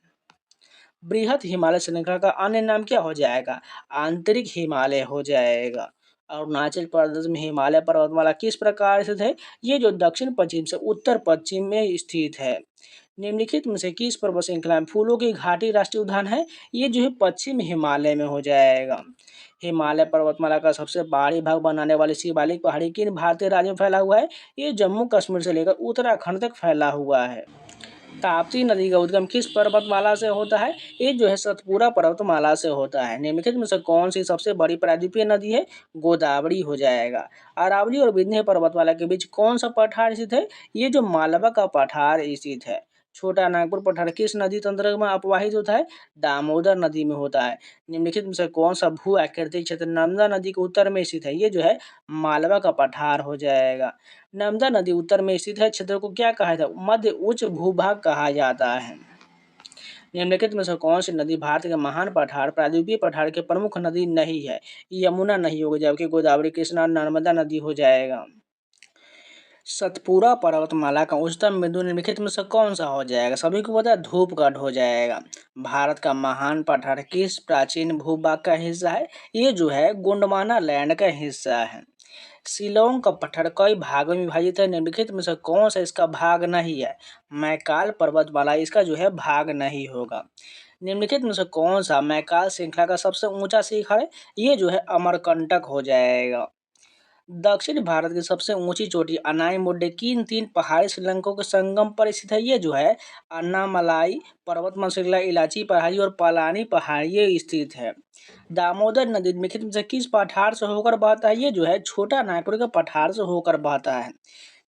S1: बृहत हिमालय श्रृंखला का अन्य नाम क्या हो जाएगा? आंतरिक हिमालय हो जाएगा। अरुणाचल प्रदेश में हिमालय पर्वतमाला किस प्रकार स्थित है? ये जो दक्षिण पश्चिम से उत्तर पश्चिम में स्थित है। निम्नलिखित में से किस पर्वत श्रृंखला में फूलों की घाटी राष्ट्रीय उद्यान है? ये जो है पश्चिम हिमालय में हो जाएगा। हिमालय पर्वतमाला का सबसे बाहरी भाग बनाने वाली शिवालिक पहाड़ी किन भारतीय राज्यों में फैला हुआ है? ये जम्मू कश्मीर से लेकर उत्तराखंड तक फैला हुआ है। ताप्ती नदी का उद्गम किस पर्वतमाला से होता है? ये जो है सतपुरा पर्वतमाला से होता है। निम्नलिखित में से कौन सी सबसे बड़ी प्रायद्वीपीय नदी है? गोदावरी हो जाएगा। अरावली और विंध्य पर्वतमाला के बीच कौन सा पठार स्थित है? ये जो मालवा का पठार स्थित है। छोटा नागपुर पठार किस नदी तंत्र में अपवाहित होता है? दामोदर नदी में होता है। निम्नलिखित में से कौन सा भू आकृतिक क्षेत्र नर्मदा नदी के उत्तर में स्थित है? ये जो है मालवा का पठार हो जाएगा। नर्मदा नदी उत्तर में स्थित है क्षेत्र को क्या कहा जाता है? मध्य उच्च भूभाग कहा जाता है। निम्नलिखित में से कौन सी नदी भारत के महान पठार प्रायद्वीपीय पठार के प्रमुख नदी नहीं है? यमुना नहीं होगी, जबकि गोदावरी कृष्णा नर्मदा नदी हो जाएगा। सतपुरा पर्वतमाला का उच्चतम बिंदु निम्नलिखित में से कौन सा हो जाएगा? सभी को पता है धूपगढ़ हो जाएगा। भारत का महान पठार किस प्राचीन भूभाग का हिस्सा है? ये जो है गोंडवाना लैंड का हिस्सा है। शिलोंग का पठार कई भागों में विभाजित है। निम्नलिखित में से कौन सा इसका भाग नहीं है? मैकाल पर्वतमाला इसका जो है भाग नहीं होगा। निम्नलिखित में से कौन सा मैकाल श्रृंखला का सबसे ऊंचा शिखर है? ये जो है अमरकंटक हो जाएगा। दक्षिण भारत की सबसे ऊंची चोटी अनाई किन तीन पहाड़ी श्रीलंकों के संगम पर स्थित है? ये जो है अन्नामलाई पर्वतमाला श्रृंखला, इलाची पहाड़ी और पलानी पहाड़ी ये स्थित है। दामोदर नदी निम्नलिखित में से किस पठार से होकर बहता है? ये जो है छोटा नागपुर के पठार से होकर बहता है।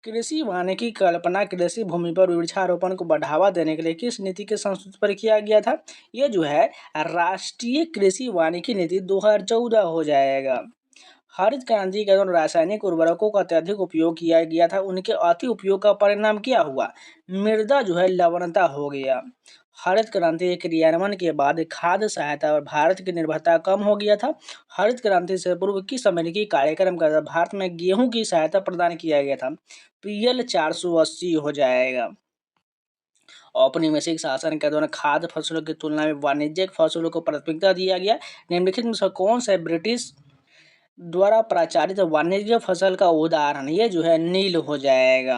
S1: कृषि वानिकी की कल्पना कृषि भूमि पर वृक्षारोपण को बढ़ावा देने के लिए किस नीति के संशोधन पर किया गया था? ये जो है राष्ट्रीय कृषि वानिकी नीति 2014 हो जाएगा। हरित क्रांति के दौरान रासायनिक उर्वरकों का अत्यधिक उपयोग किया गया था। उनके अति उपयोग का परिणाम क्या हुआ? मृदा जो है लवणता हो गया। हरित क्रांति के क्रियान्वयन के बाद खाद्य सहायता और भारत की निर्भरता कम हो गया था। हरित क्रांति से पूर्व किस अमेरिकी कार्यक्रम का भारत में गेहूं की सहायता प्रदान किया गया था? PL 480 हो जाएगा। औपनिवेशिक शासन के दौरान खाद्य फसलों की तुलना में वाणिज्यिक फसलों को प्राथमिकता दिया गया। निम्नलिखित में से कौन सा ब्रिटिश द्वारा प्रचारित वाणिज्य फसल का उदाहरण? ये जो है नील हो जाएगा।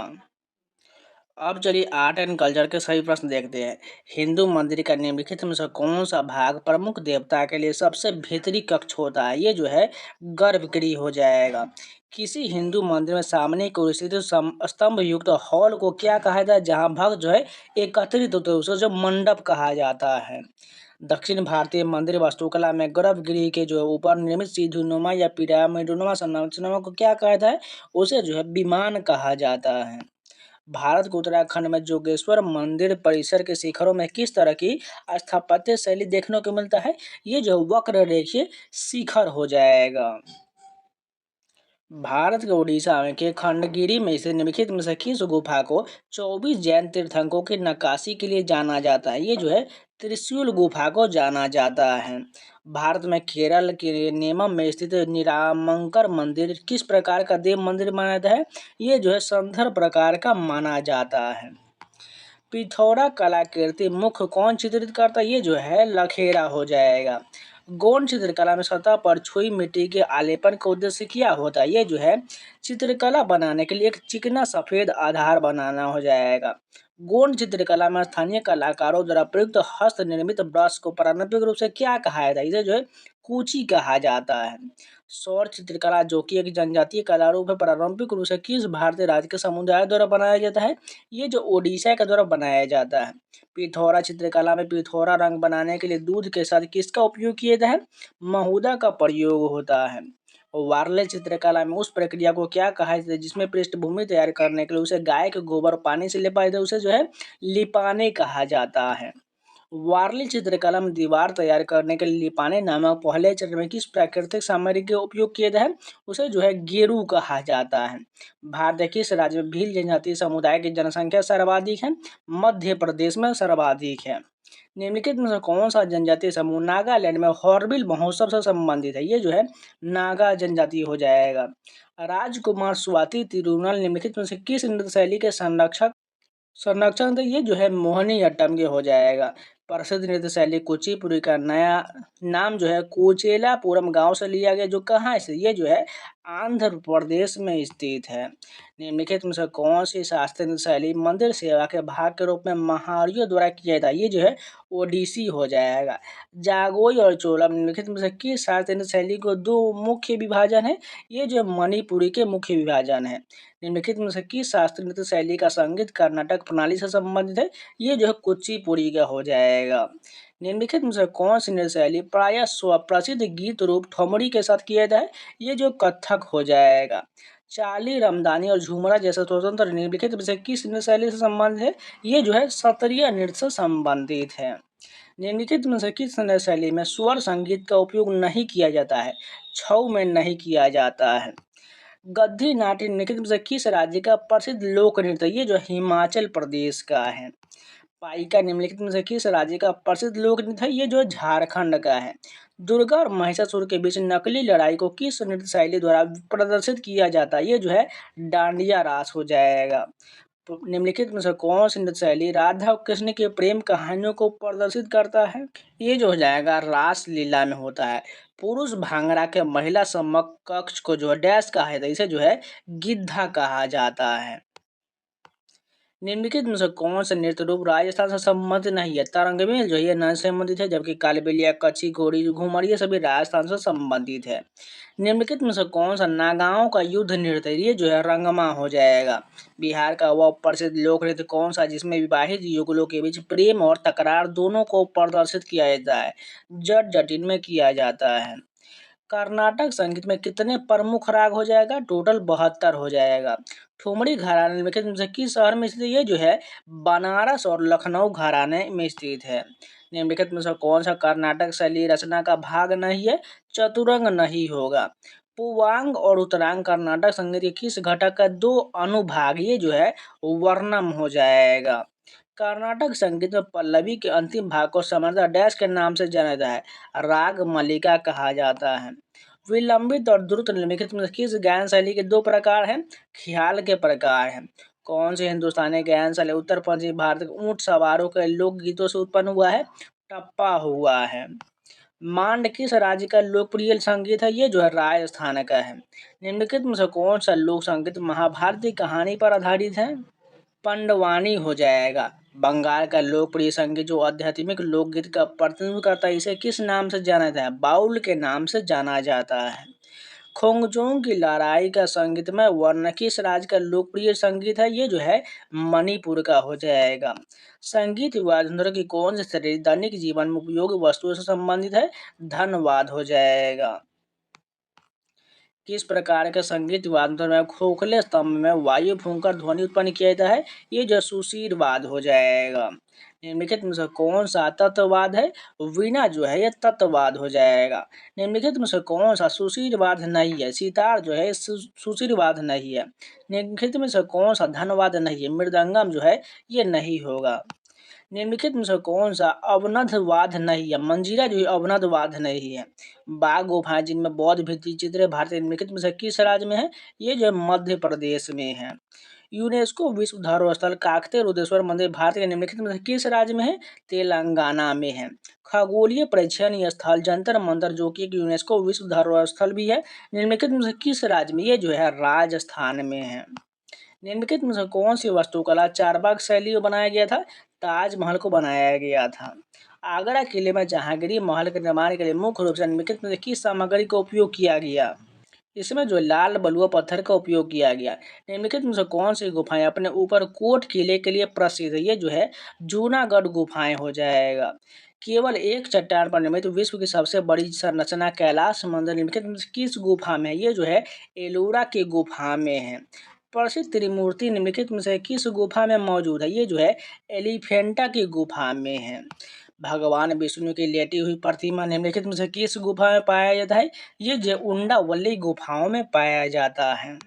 S1: अब चलिए आर्ट एंड कल्चर के सही प्रश्न देखते हैं। हिंदू मंदिर का निम्नलिखित में से कौन सा भाग प्रमुख देवता के लिए सबसे भीतरी कक्ष होता है? ये जो है गर्भगृह हो जाएगा। किसी हिंदू मंदिर में सामने की ओर स्थित स्तंभ युक्त हॉल को क्या कहा जाता है? जहाँ भक्त जो है एकत्रित होते हैं उसे जो मंडप कहा जाता है। दक्षिण भारतीय मंदिर वास्तुकला में गर्भगृह के जो ऊपर निर्मित सीढ़ीनुमा या पिरामिडनुमा संरचना को क्या कहा जाता है? उसे जो है विमान कहा जाता है। भारत के उत्तराखंड में जोगेश्वर मंदिर परिसर के शिखरों में किस तरह की स्थापत्य शैली देखने को मिलता है? ये जो वक्र रेखीय शिखर हो जाएगा। भारत के उड़ीसा में के खंडगिरी में से निम्नलिखित में से किस गुफा को 24 जैन तीर्थंकरों की नक्काशी के लिए जाना जाता है? ये जो है त्रिशूल गुफा को जाना जाता है। भारत में केरल के नेमम में स्थित निरामंकर मंदिर किस प्रकार का देव मंदिर माना जाता है? ये जो है संदर प्रकार का माना जाता है। पिथौरा कलाकृति मुख्य कौन चित्रित करता है? ये जो है लखेरा हो जाएगा। गौण चित्रकला में सतह पर छुई मिट्टी के आलेपन का उद्देश्य क्या होता है? ये जो है चित्रकला बनाने के लिए एक चिकना सफेद आधार बनाना हो जाएगा। गौण चित्रकला में स्थानीय कलाकारों द्वारा प्रयुक्त हस्त निर्मित ब्रश को पारंपरिक रूप से क्या कहा जाता है? इसे जो है कूची कहा जाता है। सौर चित्रकला जो कि एक जनजातीय कला रूप है, पारंपरिक रूप से किस भारतीय राज्य के समुदाय द्वारा बनाया जाता है? ये जो ओडिशा के द्वारा बनाया जाता है। पिथौरा चित्रकला में पिथौरा रंग बनाने के लिए दूध के साथ किसका उपयोग किया जाता है? महुदा का प्रयोग होता है। वारले चित्रकला में उस प्रक्रिया को क्या कहा जाता है जिसमें पृष्ठभूमि तैयार करने के लिए उसे गाय के गोबर पानी से लिपाया जाता है? उसे जो है लिपाने कहा जाता है। वारली चित्रकला में दीवार तैयार करने के लिए लिपाने नामक पहले चरण में किस प्राकृतिक सामग्री का उपयोग किया जाता है? उसे जो है गेरू कहा जाता है। भारत के किस राज्य में भील जनजातीय समुदाय की जनसंख्या सर्वाधिक है? मध्य प्रदेश में सर्वाधिक है। निम्नलिखित में से कौन सा जनजातीय समूह नागालैंड में हॉर्नबिल महोत्सव से संबंधित है? ये जो है नागा जनजाति हो जाएगा। राजकुमार स्वाति तिरुनल निम्नलिखित में से किस नृत्य शैली के संरक्षण तो ये जो है मोहिनी अट्टम के हो जाएगा। प्रसिद्ध नृत्य शैली कुचिपुड़ी का नया नाम जो है कोचेलापुरम गांव से लिया गया, जो कहाँ है? ये जो है आंध्र प्रदेश में स्थित है। निम्नलिखित में से कौन सी शास्त्रीय नृत्य शैली मंदिर सेवा के भाग के रूप में महारियों द्वारा किया जाता है? ये जो है ओडिसी हो जाएगा। जागोई और चोलम निम्नलिखित में से किस शास्त्रीय नृत्य शैली को दो मुख्य विभाजन है? ये जो मणिपुरी के मुख्य विभाजन है। निम्नलिखित में से किस शास्त्रीय नृत्य शैली का संगीत कर्नाटक प्रणाली से संबंधित है? ये जो है कुचिपुड़ी का हो जाएगा। निम्नलिखित में से कौन सी नृत्य शैली प्रायः स्वप्रसिद्ध गीत रूप ठुमरी के साथ किया जाता है? ये जो कथक हो जाएगा। चाली, रमदानी और झूमरा जैसे स्वतंत्र निम्नलिखित में से किस नृत्य शैली से संबंधित है? ये जो है सत्रिय नृत्य से संबंधित है। निम्नलिखित में से किस नृत्य शैली में स्वर संगीत का उपयोग नहीं किया जाता है? छऊ में नहीं किया जाता है। गद्दी नाट्य निम्नलिखित में से किस राज्य का प्रसिद्ध लोक नृत्य? ये जो हिमाचल प्रदेश का है। पाइका निम्नलिखित में से किस राज्य का प्रसिद्ध लोक नृत्य है? ये जो झारखंड का है। दुर्गा और महिषासुर के बीच नकली लड़ाई को किस नृत्य शैली द्वारा प्रदर्शित किया जाता है? ये जो है डांडिया रास हो जाएगा। निम्नलिखित में से कौन सी नृत्य शैली राधा और कृष्ण के प्रेम कहानियों को प्रदर्शित करता है? ये जो हो जाएगा रास लीला में होता है। पुरुष भांगड़ा के महिला समकक्ष को जो है डैश कहा जाता है? इसे जो है गिद्धा कहा जाता है। निम्नलिखित में से कौन सा नृत्य रूप राजस्थान से संबंधित नहीं है? तरंगमेल जो है नहीं संबंधित है, जबकि कालबेलिया, कच्छी, घोड़ी, घुमर ये सभी राजस्थान से संबंधित है। निम्नलिखित में से कौन सा नागाओं का युद्ध नृत्य? ये जो है रंगमा हो जाएगा। बिहार का वह प्रसिद्ध लोक नृत्य कौन सा जिसमें विवाहित युगलों के बीच प्रेम और तकरार दोनों को प्रदर्शित किया जाता है? जट जटिन में किया जाता है। कर्नाटक संगीत में कितने प्रमुख राग हो जाएगा? टोटल 72 हो जाएगा। ठुमरी घराने निम्नलिखित में से किस शहर में स्थित है? ये जो है बनारस और लखनऊ घराने में स्थित है। निम्नलिखित में से कौन सा कर्नाटक शैली रचना का भाग नहीं है? चतुरंग नहीं होगा। पुवांग और उत्तरांग कर्नाटक संगीत के किस घटक का दो अनुभाग? ये जो है वर्णम हो जाएगा। कर्नाटक संगीत में पल्लवी के अंतिम भाग को समर्था डैश के नाम से जाना जाता है? राग मल्लिका कहा जाता है। विलंबित और द्रुत निम्नलिखित में किस गायन शैली के दो प्रकार हैं? ख्याल के प्रकार हैं। कौन से हिंदुस्तानी गायन शैली उत्तर पश्चिम भारत के ऊंट सवारों के लोकगीतों से उत्पन्न हुआ है? टप्पा हुआ है। मांड किस राज्य का लोकप्रिय संगीत है? ये जो है राजस्थान का है। निम्नलिखित में से कौन सा लोक संगीत महाभारती कहानी पर आधारित है? पंडवानी हो जाएगा। बंगाल का लोकप्रिय संगीत जो आध्यात्मिक लोकगीत का प्रतिनिधित्व करता है, इसे किस नाम से जाना जाता है? बाउल के नाम से जाना जाता है। खोंगजोंग की लड़ाई का संगीतमय वर्ण किस राज्य का लोकप्रिय संगीत है? ये जो है मणिपुर का हो जाएगा। संगीत वाद्ययंत्र की कौन सी श्रेणी दैनिक जीवन में उपयोगी वस्तुओं से संबंधित है? धनवाद हो जाएगा। किस प्रकार के संगीत वाद्य में खोखले स्तंभ में वायु फूंकर ध्वनि उत्पन्न किया जाता है? ये जो सुशीरवाद हो जाएगा। निम्नलिखित में से कौन सा तत्ववाद है? वीणा जो है ये तत्ववाद हो जाएगा। निम्नलिखित में से कौन सा सुशीरवाद नहीं है? सितार जो है सुशीरवाद नहीं है। निम्नलिखित में से कौन सा धनवाद नहीं है? मृदंगम जो है ये नहीं होगा। निम्नलिखित में से कौन सा अवनदवाद नहीं है? मंजीरा जो है अवनदवाद नहीं है। बाघ गुफाएं जिनमें बौद्ध भित्ति चित्र है, भारत के निम्नलिखित में से किस राज्य में है? ये जो है मध्य प्रदेश में है। यूनेस्को विश्व धरोहर स्थल काकतीय रुद्रेश्वर मंदिर भारत के निम्नलिखित में से किस राज्य में है? तेलंगाना में है। खगोलीय प्रेक्षणीय स्थल जंतर मंतर जो कि एक यूनेस्को विश्व धरोहर स्थल भी है, निम्नलिखित में से किस राज्य में? ये जो है राजस्थान में है। निम्नलिखित में से कौन सी वास्तुकला चारबाग शैली में बनाया गया था? ताजमहल को बनाया गया था। आगरा किले में जहांगीरी महल के निर्माण के लिए मुख्य रूप से निम्नलिखित में से किस सामग्री का उपयोग किया गया? इसमें जो लाल बलुआ पत्थर का उपयोग किया गया। निम्नलिखित में से कौन सी गुफाएं अपने ऊपर कोट किले के लिए प्रसिद्ध है? ये जो है जूनागढ़ गुफाएं हो जाएगा। केवल एक चट्टान पर निर्मित विश्व की सबसे बड़ी संरचना कैलाश मंदिर निम्नलिखित में से किस गुफा में है? ये जो है एलोरा की गुफा में है। प्रसिद्ध त्रिमूर्ति निम्नलिखित में से किस गुफा में मौजूद है? ये जो है एलिफेंटा की गुफा में है। भगवान विष्णु की लेटी हुई प्रतिमा निम्नलिखित में से किस गुफा में पाया जाता है? ये जो उंडावली गुफाओं में पाया जाता है।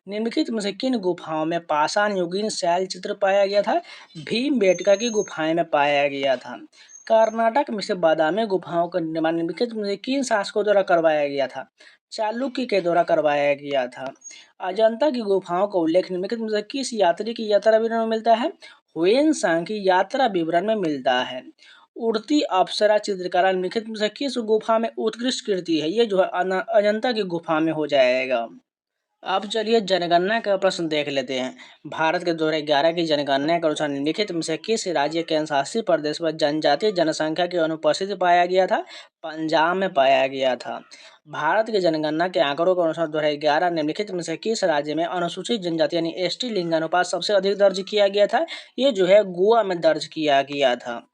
S1: निम्नलिखित में से किन गुफाओं में पाषाण युगीन शैल चित्र पाया गया था? भीमबेटका की गुफाएं में पाया गया था। कर्नाटक में से बादामी गुफाओं का निर्माण निम्नलिखित में से किन शासकों द्वारा करवाया गया था? चालुक्य के द्वारा करवाया गया था। अजंता की गुफाओं का उल्लेख निम्नलिखित में से किस यात्री की यात्रा विवरण में मिलता है? हुएन की यात्रा विवरण में मिलता है। उड़ती अप्सरा चित्रकला निम्नलिखित में से किस गुफा में उत्कृष्ट कृति है? ये जो है अजंता की गुफा में हो जाएगा। अब चलिए जनगणना का प्रश्न देख लेते हैं। भारत के 2011 की जनगणना के अनुसार निम्नलिखित में से किस राज्य के 89 प्रदेश में जनजातीय जनसंख्या की अनुपस्थिति पाया गया था? पंजाब में पाया गया था। भारत की जनगणना के आंकड़ों के अनुसार 2011 निम्नलिखित में से किस राज्य में अनुसूचित जनजाति यानी एसटी लिंगानुपात सबसे अधिक दर्ज किया गया था? ये जो है गोवा में दर्ज किया गया था।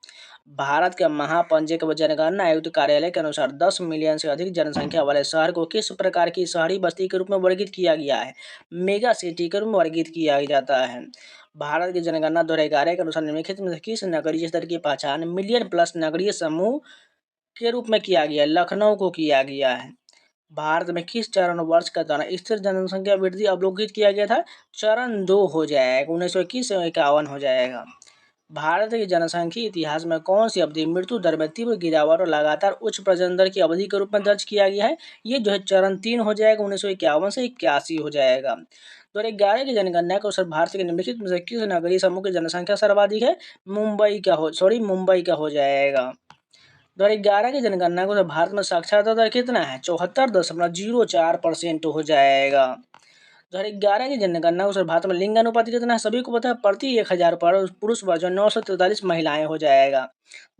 S1: भारत के महापंजीयक व जनगणना आयुक्त कार्यालय के अनुसार 10 मिलियन से अधिक जनसंख्या वाले शहर को किस प्रकार की शहरी बस्ती के रूप में वर्गीकृत किया गया है? मेगा सिटी के रूप में वर्गीकृत किया जाता है। भारत की जनगणना 2011 के अनुसार निम्नलिखित में से किस नगरीय स्तर की पहचान मिलियन प्लस नगरीय समूह के रूप में किया गया? लखनऊ को किया गया है। भारत में किस चरण वर्ष का दौरान स्थिर जनसंख्या वृद्धि अवलोकित किया गया था? चरण 2 हो जाएगा, 1921 से 51 हो जाएगा। भारत के जनसांख्यिकीय इतिहास में कौन सी अवधि मृत्यु दर में तीव्र गिरावट और लगातार उच्च प्रजनन दर की अवधि के रूप में दर्ज किया गया है? ये जो है चरण 3 हो जाएगा, 1951 से 81 हो जाएगा। 2011 की जनगणना के अनुसार भारत के निम्नलिखित में से किस नगरीय समूह की जनसंख्या सर्वाधिक है? मुंबई का हो जाएगा। 2011 की जनगणना के अनुसार भारत में साक्षरता दर कितना है? 74.04% हो जाएगा। 2011 की जनगणना के अनुसार भारत में लिंग अनुपात कितना है? सभी को पता है, प्रति 1000 पर पुरुष वर्ग 943 महिलाएं हो जाएगा।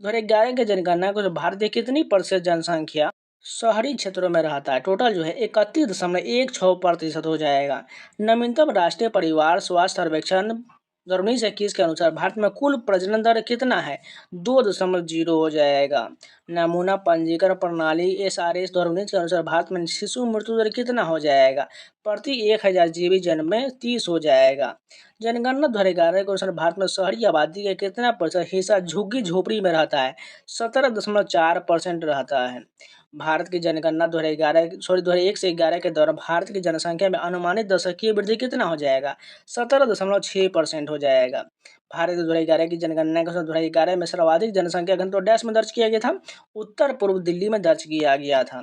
S1: 2011 की जनगणना के अनुसार भारत की कितनी प्रतिशत जनसंख्या शहरी क्षेत्रों में रहता है? टोटल जो है 31.16% हो जाएगा। नवीनतम राष्ट्रीय परिवार स्वास्थ्य सर्वेक्षण 2019-21 के अनुसार भारत में कुल प्रजनन दर कितना है? 2.0 हो जाएगा। नमूना पंजीकरण प्रणाली SRS 2019 के अनुसार भारत में शिशु मृत्यु दर कितना हो जाएगा? प्रति 1000 जीवित जन्म में 30 हो जाएगा। जनगणना 2011 के अनुसार भारत में शहरी आबादी का कितना प्रतिशत हिस्सा झुग्गी झोपड़ी में रहता है? 17.4% रहता है। भारत की जनगणना 2001 से 11 के दौरान भारत की जनसंख्या में अनुमानित दशकीय वृद्धि कितना हो जाएगा? 17.6% हो जाएगा। भारत की 2011 की जनगणना के अनुसार 2011 में सर्वाधिक जनसंख्या घनत्व डैश में दर्ज किया गया था? उत्तर पूर्व दिल्ली में दर्ज किया गया था।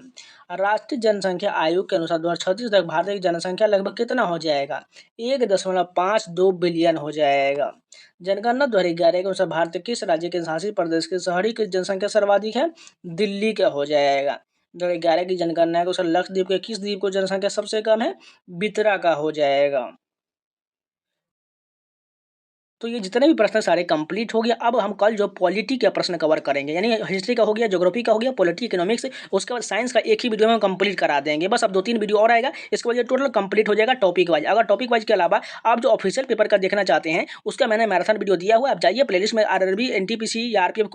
S1: राष्ट्रीय जनसंख्या आयोग के अनुसार 2036 तक भारत की जनसंख्या लगभग कितना हो जाएगा? 1.52 बिलियन हो जाएगा। जनगणना 2011 के अनुसार भारत के किस राज्य के शासित प्रदेश के शहरी की जनसंख्या सर्वाधिक है? दिल्ली का हो जाएगा। 2011 की जनगणना के अनुसार लक्षद्वीप के किस द्वीप को जनसंख्या सबसे कम है? बितरा का हो जाएगा। तो ये जितने भी प्रश्न सारे कंप्लीट हो गया। अब हम कल जो पॉलिटी के प्रश्न कवर करेंगे, यानी हिस्ट्री का हो गया, ज्योग्राफी का हो गया, पॉलिटी इकोनॉमिक्स, उसके बाद साइंस का एक ही वीडियो में हम कंप्लीट करा देंगे। बस अब 2-3 वीडियो और आएगा, इसके बाद ये टोटल कंप्लीट हो जाएगा टॉपिक वाइज। अगर टॉपिक वाइज के अलावा आप जो ऑफिशियल पेपर का देखना चाहते हैं, उसका मैंने मैराथन वीडियो दिया हुआ है। आप जाइए प्लेलिस्ट में, आरआरबी, एनटीपीसी, आरपीएफ,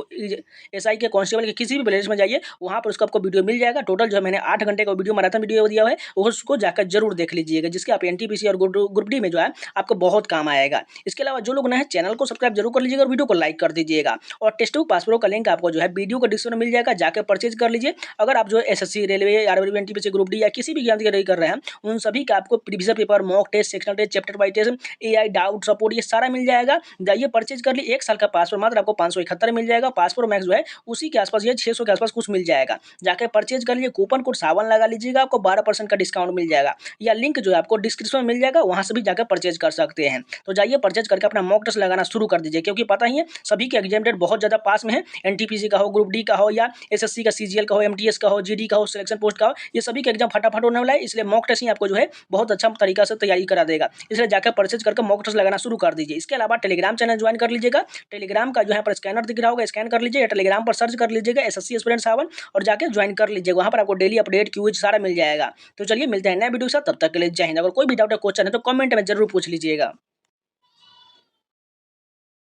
S1: एसआई के कांस्टेबल के किसी भी प्लेलिस्ट में जाइए, वहाँ पर उसका आपको वीडियो मिल जाएगा। टोटल जो है मैंने 8 घंटे का वीडियो मैराथन वीडियो दिया हुआ है, उसको जाकर जरूर देख लीजिएगा, जिसके आप एनटीपीसी और ग्रुप डी में जो है आपको बहुत काम आएगा। इसके अलावा जो लोग हैं चैनल को सब्सक्राइब जरूर कर लीजिएगा और वीडियो को लाइक कर दीजिएगा। और टेस्ट बुक पास प्रो का लिंक आपको जो है वीडियो को डिस्क्रिप्शन में मिल जाएगा, जाकर परचेज कर लीजिए। अगर आप जो SSC, railway, RRB, NTPC, group D या किसी भी एग्जाम की तैयारी कर रहे हैं, उन सभी का आपको previous paper, mock test, sectional test, chapter wise test, AI doubt support, ये सारा मिल जाएगा। जाइए परचेज कर लिए। 1 साल का पास प्रो मात्र आपको 571 मिल जाएगा। पास प्रो मैक्स जो है उसी के आसपास, ये 600 के आसपास कुछ मिल जाएगा। जाकर परचेज कर लिए। कूपन कोड सावन लगा लीजिएगा, आपको 12% का डिस्काउंट मिल जाएगा। या लिंक जो है आपको डिस्क्रिप्शन में मिल जाएगा, वहां से भी जाकर परचेज कर सकते हैं। तो जाइए परचेज करके अपना मॉक टेस्ट लगाना शुरू कर दीजिए, क्योंकि पता ही है सभी के एग्जाम डेट बहुत ज्यादा पास में है। एनटीपीसी का हो, ग्रुप डी का हो, या एसएससी का, सीजीएल का हो, एमटीएस का हो, जीडी का हो, सिलेक्शन पोस्ट का हो, ये सभी के एग्जाम फटाफट होने वाला है। इसलिए मॉक टेस्ट ही आपको जो है बहुत अच्छा तरीका से तैयारी करा देगा। इसलिए जाकर परचेज करके मॉक टेस्ट लगाना शुरू कर दीजिए। इसके अलावा टेलीग्राम चैनल ज्वाइन कर लीजिएगा। टेलीग्राम का जो है पर स्कैनर दिख रहा होगा, स्कैन कर लीजिए। टेलीग्राम पर सर्च कर लीजिएगा एसएससी एस्पिरेंट सावन और जाकर ज्वाइन कर लीजिएगा। वहां पर आपको डेली अपडेट, क्यूज सारा मिल जाएगा। तो चलिए मिलते हैं नए वीडियो के साथ, तब तक के लिए जय हिंद। अगर कोई भी डाउट है, क्वेश्चन है तो कमेंट में जरूर पूछ लीजिएगा।